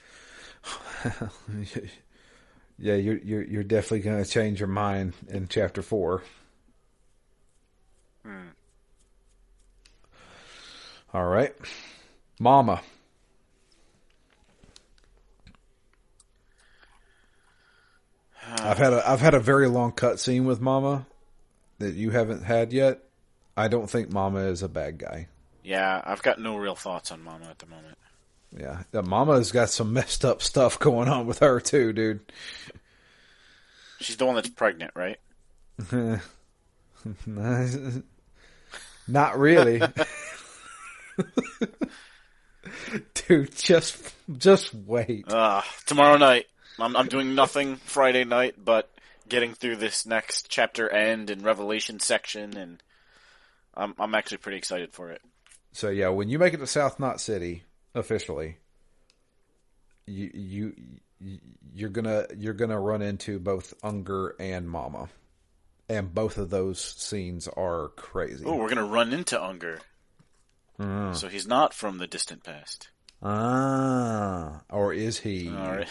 [SPEAKER 1] Yeah, you're definitely going to change your mind in chapter 4. All right, Mama. I've had a very long cutscene with Mama that you haven't had yet. I don't think Mama is a bad guy.
[SPEAKER 2] Yeah, I've got no real thoughts on Mama at the moment.
[SPEAKER 1] Yeah, Mama's got some messed up stuff going on with her too, dude.
[SPEAKER 2] She's the one that's pregnant, right?
[SPEAKER 1] Not really. Dude, just wait.
[SPEAKER 2] Tomorrow night. I'm doing nothing Friday night but getting through this next chapter end and Revelation section, and I'm actually pretty excited for it.
[SPEAKER 1] So yeah, when you make it to South Knot City officially, you're gonna run into both Unger and Mama, and both of those scenes are crazy.
[SPEAKER 2] Oh, we're gonna run into Unger. So he's not from the distant past.
[SPEAKER 1] Or is he?
[SPEAKER 2] All right.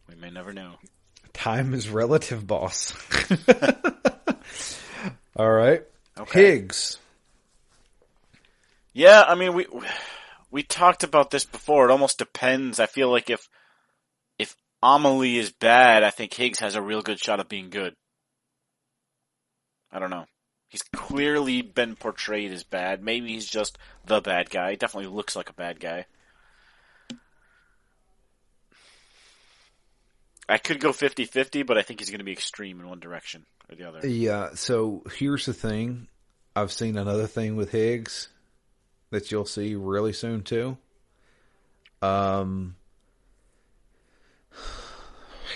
[SPEAKER 2] We may never know.
[SPEAKER 1] Time is relative, boss. All right.
[SPEAKER 2] Okay.
[SPEAKER 1] Higgs.
[SPEAKER 2] Yeah, I mean, we talked about this before. It almost depends. I feel like if Amelie is bad, I think Higgs has a real good shot of being good. I don't know. He's clearly been portrayed as bad. Maybe he's just the bad guy. He definitely looks like a bad guy. I could go 50-50, but I think he's going to be extreme in one direction or the other.
[SPEAKER 1] Yeah, so here's the thing. I've seen another thing with Higgs that you'll see really soon too.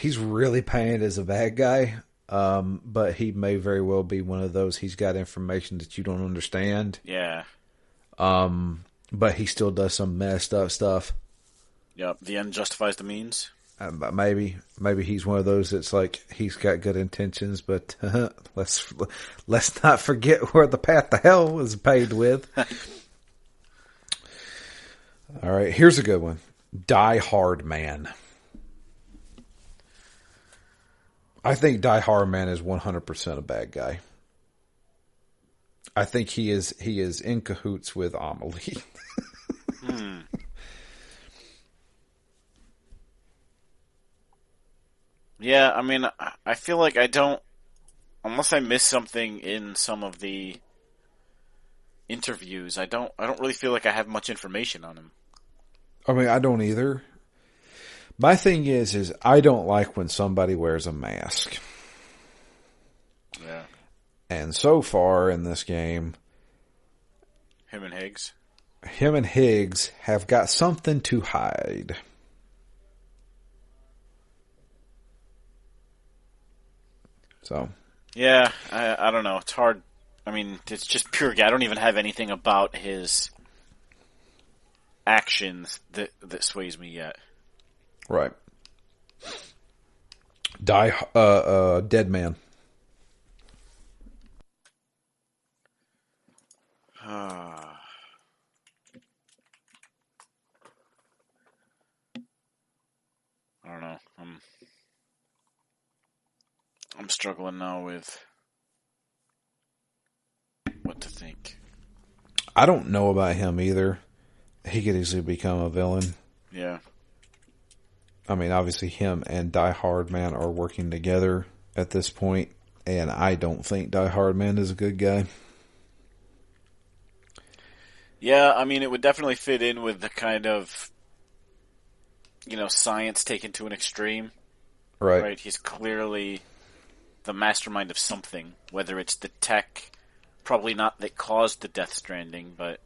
[SPEAKER 1] He's really painted as a bad guy, but he may very well be one of those. He's got information that you don't understand.
[SPEAKER 2] Yeah.
[SPEAKER 1] But he still does some messed up stuff.
[SPEAKER 2] Yep. The end justifies the means.
[SPEAKER 1] But maybe he's one of those that's like he's got good intentions, but let's not forget where the path to hell is paved with. All right, here's a good one: Die Hard Man. I think Die Hard Man is 100% a bad guy. I think he is in cahoots with Amelie.
[SPEAKER 2] Yeah, I mean, I feel like I don't, unless I miss something in some of the interviews, I don't really feel like I have much information on him.
[SPEAKER 1] I mean, I don't either. My thing is I don't like when somebody wears a mask.
[SPEAKER 2] Yeah.
[SPEAKER 1] And so far in this game,
[SPEAKER 2] Him and
[SPEAKER 1] Higgs have got something to hide. So.
[SPEAKER 2] Yeah, I don't know. It's hard I mean, it's just pure. I don't even have anything about his actions that sways me yet.
[SPEAKER 1] Right. Dead Man.
[SPEAKER 2] I don't know. I'm struggling now with what to think.
[SPEAKER 1] I don't know about him either. He could easily become a villain.
[SPEAKER 2] Yeah.
[SPEAKER 1] I mean, obviously him and Die Hard Man are working together at this point, and I don't think Die Hard Man is a good guy.
[SPEAKER 2] Yeah, I mean, it would definitely fit in with the kind of, science taken to an extreme.
[SPEAKER 1] Right.
[SPEAKER 2] Right? He's clearly the mastermind of something, whether it's the tech, probably not that caused the Death Stranding, but,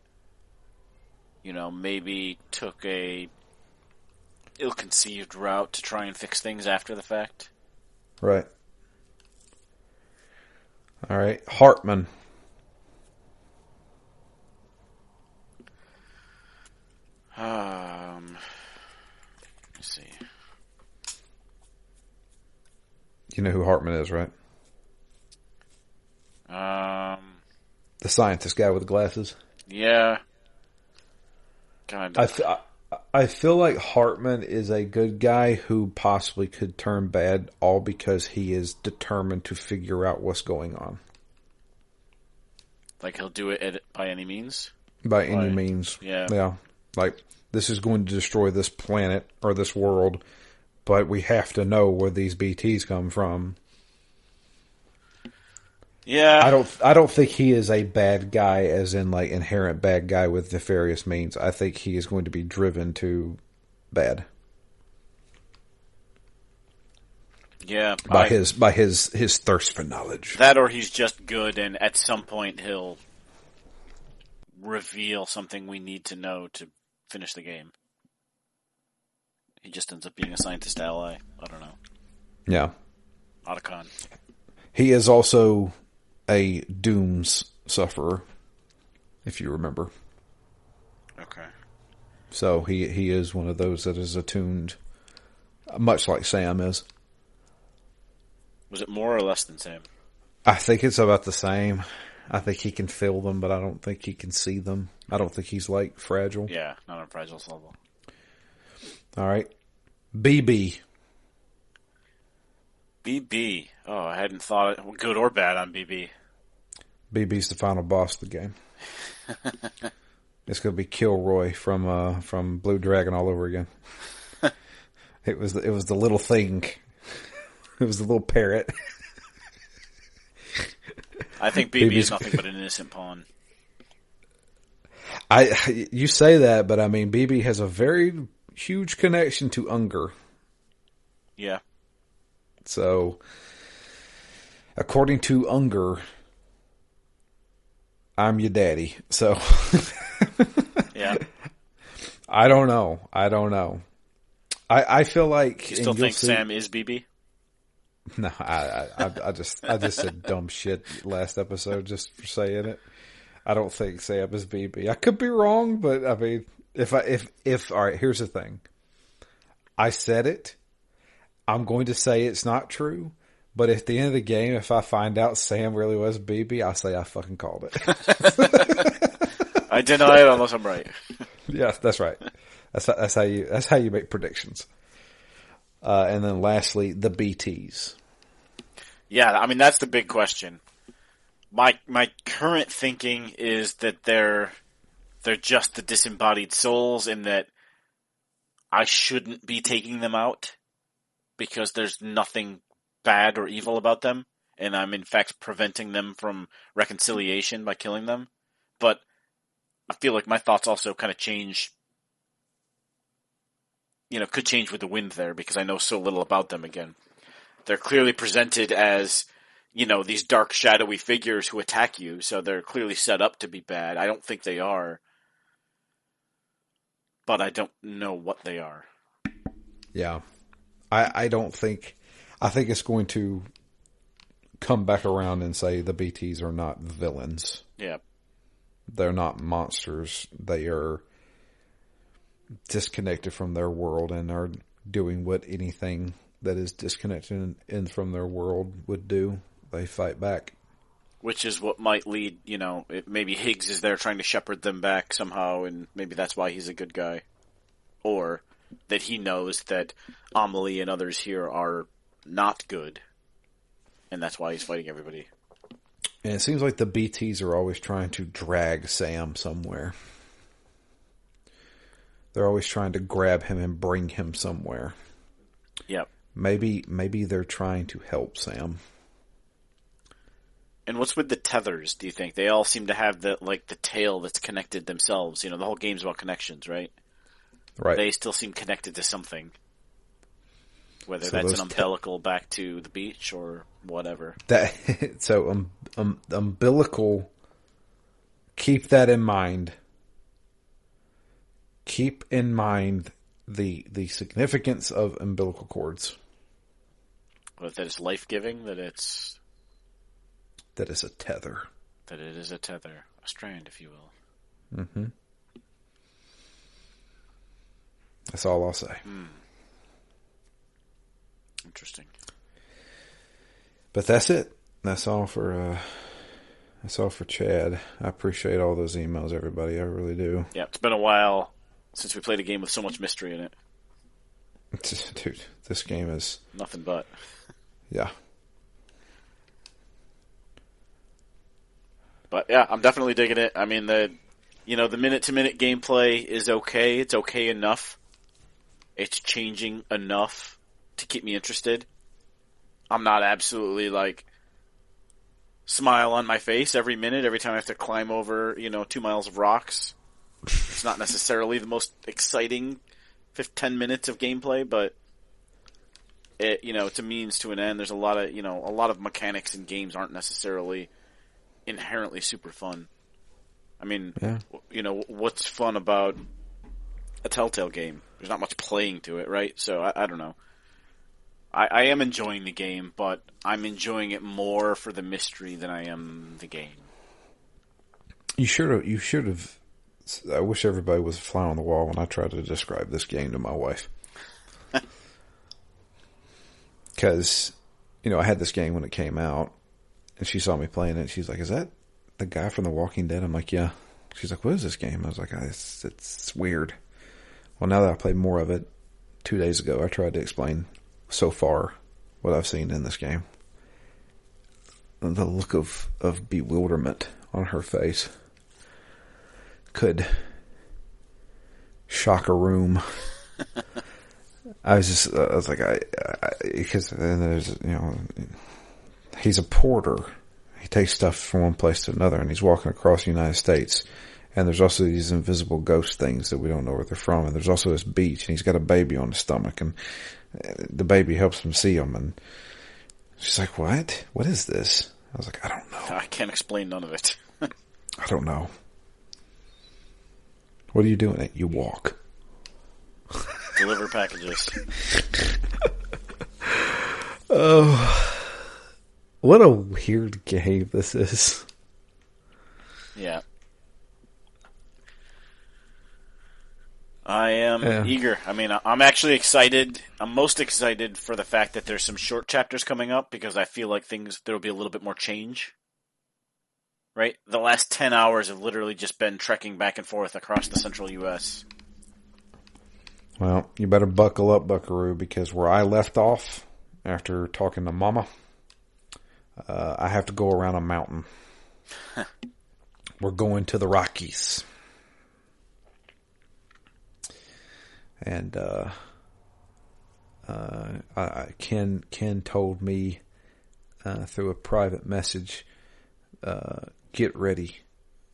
[SPEAKER 2] maybe took a ill-conceived route to try and fix things after the fact.
[SPEAKER 1] Right. All right. Hartman.
[SPEAKER 2] Let's see.
[SPEAKER 1] You know who Hartman is, right? The scientist guy with the glasses.
[SPEAKER 2] Yeah. God.
[SPEAKER 1] I feel like Hartman is a good guy who possibly could turn bad, all because he is determined to figure out what's going on.
[SPEAKER 2] Like he'll do it by any means?
[SPEAKER 1] By any means.
[SPEAKER 2] Yeah.
[SPEAKER 1] Yeah. Like, this is going to destroy this planet or this world, but we have to know where these BTs come from.
[SPEAKER 2] Yeah.
[SPEAKER 1] I don't think he is a bad guy as in like inherent bad guy with nefarious means. I think he is going to be driven to bad.
[SPEAKER 2] Yeah.
[SPEAKER 1] By his thirst for knowledge.
[SPEAKER 2] That or he's just good and at some point he'll reveal something we need to know to finish the game. He just ends up being a scientist ally. I don't know.
[SPEAKER 1] Yeah.
[SPEAKER 2] Otacon.
[SPEAKER 1] He is also a Dooms sufferer, if you remember.
[SPEAKER 2] Okay.
[SPEAKER 1] So he is one of those that is attuned, much like Sam is.
[SPEAKER 2] Was it more or less than Sam?
[SPEAKER 1] I think it's about the same. I think he can feel them, but I don't think he can see them. I don't think he's like fragile.
[SPEAKER 2] Yeah, not on Fragile's level.
[SPEAKER 1] All right. BB.
[SPEAKER 2] BB. Oh, I hadn't thought it good or bad on BB.
[SPEAKER 1] BB's the final boss of the game. It's going to be Kilroy from Blue Dragon all over again. It was the little thing. It was the little parrot.
[SPEAKER 2] I think BB is nothing but an innocent pawn.
[SPEAKER 1] You say that, but I mean BB has a very huge connection to Unger.
[SPEAKER 2] Yeah.
[SPEAKER 1] So, according to Unger, I'm your daddy. So,
[SPEAKER 2] yeah.
[SPEAKER 1] I don't know. I feel like
[SPEAKER 2] you still think Sam is BB?
[SPEAKER 1] No, I just said dumb shit last episode just for saying it. I don't think Sam is BB. I could be wrong, but I mean, if all right, here's the thing. I said it. I'm going to say it's not true, but at the end of the game, if I find out Sam really was BB, I'll say I fucking called it.
[SPEAKER 2] I deny it unless I'm right.
[SPEAKER 1] Yes, that's right. That's how you make predictions. And then lastly, the BTs.
[SPEAKER 2] Yeah, I mean that's the big question. My current thinking is that they're just the disembodied souls, and that I shouldn't be taking them out because there's nothing bad or evil about them, and I'm in fact preventing them from reconciliation by killing them. But I feel like my thoughts also kind of change. Could change with the wind there because I know so little about them again. They're clearly presented as, these dark, shadowy figures who attack you, so they're clearly set up to be bad. I don't think they are, but I don't know what they are.
[SPEAKER 1] Yeah. I don't think... I think it's going to come back around and say the BTs are not villains.
[SPEAKER 2] Yeah.
[SPEAKER 1] They're not monsters. They are disconnected from their world and are doing what anything that is disconnected from their world would do. They fight back.
[SPEAKER 2] Which is what might lead, maybe Higgs is there trying to shepherd them back somehow, and maybe that's why he's a good guy. Or that he knows that Amelie and others here are not good, and that's why he's fighting everybody.
[SPEAKER 1] And it seems like the BTs are always trying to drag Sam somewhere. They're always trying to grab him and bring him somewhere.
[SPEAKER 2] Yep.
[SPEAKER 1] Maybe they're trying to help Sam.
[SPEAKER 2] And what's with the tethers, do you think? They all seem to have the tail that's connected themselves. The whole game's about connections, right?
[SPEAKER 1] Right.
[SPEAKER 2] They still seem connected to something. Whether that's an umbilical back to the beach or whatever.
[SPEAKER 1] Umbilical, keep that in mind. Keep in mind the significance of umbilical cords.
[SPEAKER 2] That it's life-giving, that it's
[SPEAKER 1] a tether.
[SPEAKER 2] That it is a tether. A strand, if you will.
[SPEAKER 1] Mm-hmm. That's all I'll say.
[SPEAKER 2] Interesting.
[SPEAKER 1] But that's it. That's all for Chad. I appreciate all those emails, everybody. I really do.
[SPEAKER 2] Yeah, it's been a while since we played a game with so much mystery in it.
[SPEAKER 1] Dude, this game is...
[SPEAKER 2] nothing but.
[SPEAKER 1] Yeah.
[SPEAKER 2] But yeah, I'm definitely digging it. I mean, the minute-to-minute gameplay is okay. It's okay enough. It's changing enough to keep me interested. I'm not absolutely, smile on my face every minute, every time I have to climb over, 2 miles of rocks. It's not necessarily the most exciting 10 minutes of gameplay, but it's a means to an end. There's a lot of mechanics in games aren't necessarily inherently super fun. I mean, yeah. What's fun about a Telltale game? There's not much playing to it, right? So I don't know. I am enjoying the game, but I'm enjoying it more for the mystery than I am the game.
[SPEAKER 1] You should have. I wish everybody was a fly on the wall when I tried to describe this game to my wife. Because, I had this game when it came out, and she saw me playing it. She's like, "Is that the guy from The Walking Dead?" I'm like, "Yeah." She's like, "What is this game?" I was like, it's weird. Well, now that I played more of it 2 days ago, I tried to explain so far what I've seen in this game. The look of bewilderment on her face could shock a room. I was like, because then there's, he's a porter. He takes stuff from one place to another, and he's walking across the United States. And there's also these invisible ghost things that we don't know where they're from. And there's also this beach, and he's got a baby on his stomach, and the baby helps him see him. And she's like, "What? What is this?" I was like, "I don't know.
[SPEAKER 2] I can't explain none of it."
[SPEAKER 1] I don't know. What are you doing? You walk.
[SPEAKER 2] Deliver packages.
[SPEAKER 1] Oh, what a weird game this is.
[SPEAKER 2] Yeah. I am eager. I mean, I'm actually excited. I'm most excited for the fact that there's some short chapters coming up, because I feel like there'll be a little bit more change. Right? The last 10 hours have literally just been trekking back and forth across the central U.S.
[SPEAKER 1] Well, you better buckle up, buckaroo, because where I left off after talking to Mama, I have to go around a mountain. We're going to the Rockies. And Ken told me through a private message, get ready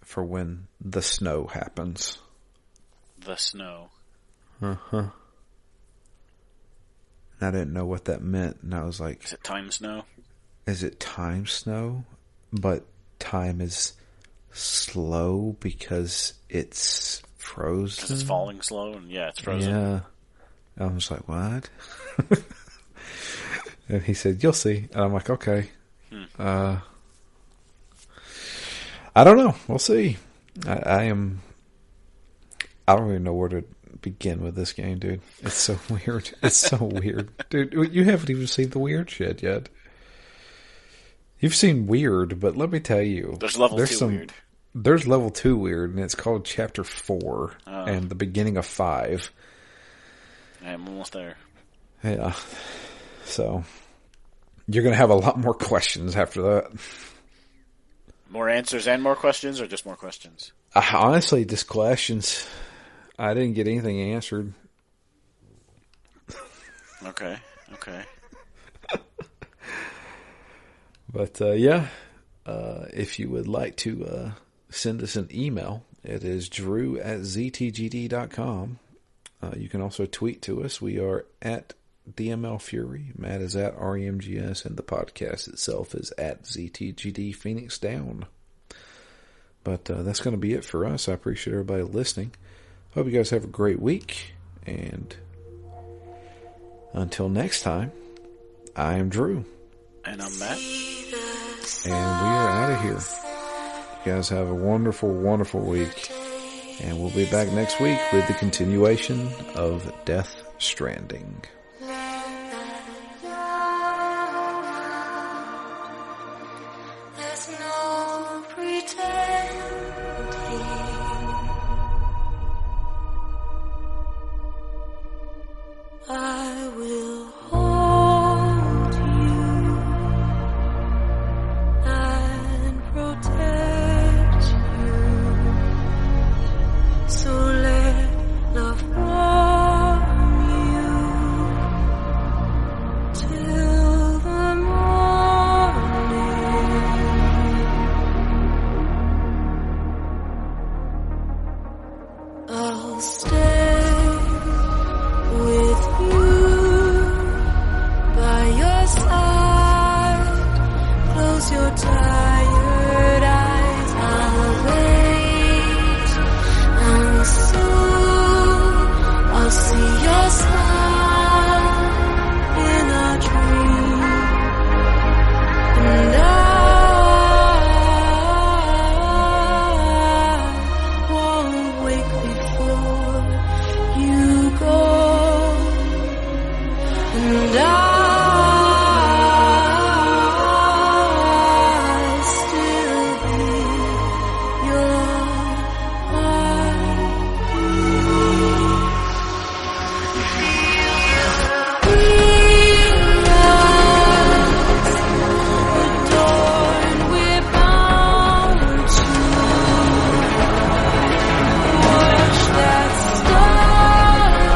[SPEAKER 1] for when the snow happens.
[SPEAKER 2] The snow.
[SPEAKER 1] Uh-huh. And I didn't know what that meant, and I was like...
[SPEAKER 2] Is it time snow?
[SPEAKER 1] Is it time snow? But time is slow because it's frozen?
[SPEAKER 2] Because it's falling slow, and yeah, it's frozen.
[SPEAKER 1] Yeah. I was like, what? And he said, you'll see. And I'm like, okay. I don't know. We'll see. I don't even know where to begin with this game, dude. It's so weird. It's so weird. Dude, you haven't even seen the weird shit yet. You've seen weird, but let me tell you.
[SPEAKER 2] There's level 2 weird.
[SPEAKER 1] There's level 2 weird, and it's called Chapter 4 and the beginning of 5.
[SPEAKER 2] I'm almost there.
[SPEAKER 1] Yeah. So, you're going to have a lot more questions after that.
[SPEAKER 2] More answers and more questions, or just more questions?
[SPEAKER 1] Honestly, just questions. I didn't get anything answered.
[SPEAKER 2] Okay.
[SPEAKER 1] But, yeah, if you would like to send us an email, it is drew@ztgd.com. You can also tweet to us. We are at DML Fury. Matt is at REMGS, and the podcast itself is at ZTGD Phoenix Down. But that's going to be it for us. I appreciate everybody listening. Hope you guys have a great week. And until next time, I am Drew.
[SPEAKER 2] And I'm Matt.
[SPEAKER 1] And we are out of here. You guys have a wonderful, wonderful week. And we'll be back next week with the continuation of Death Stranding.
[SPEAKER 3] There's no pretending. I will hold you and protect you. So let love warm you till the morning. I'll stay with you by your side. Close your tired eyes. I'll wait, and soon I'll see your smile in a dream, and I won't wake before you go, and I'll still be your adorned, we're bound to watch that starlight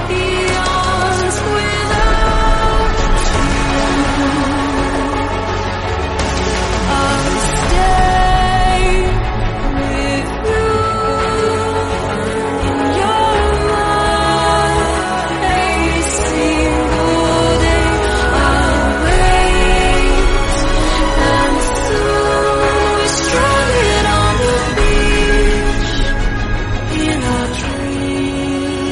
[SPEAKER 3] beyond without I'll stay with you in your mind a single day. I'll wait, and soon we're stranded on the beach in our dreams.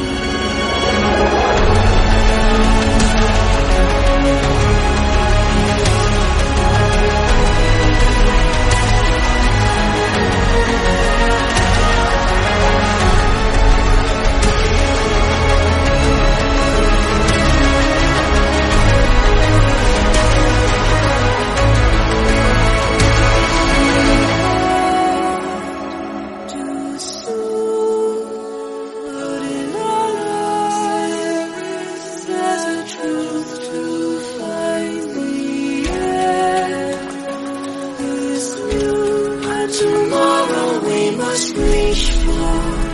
[SPEAKER 3] Too soon, but in our lives there's a truth to find. The end is new, and tomorrow we must reach for.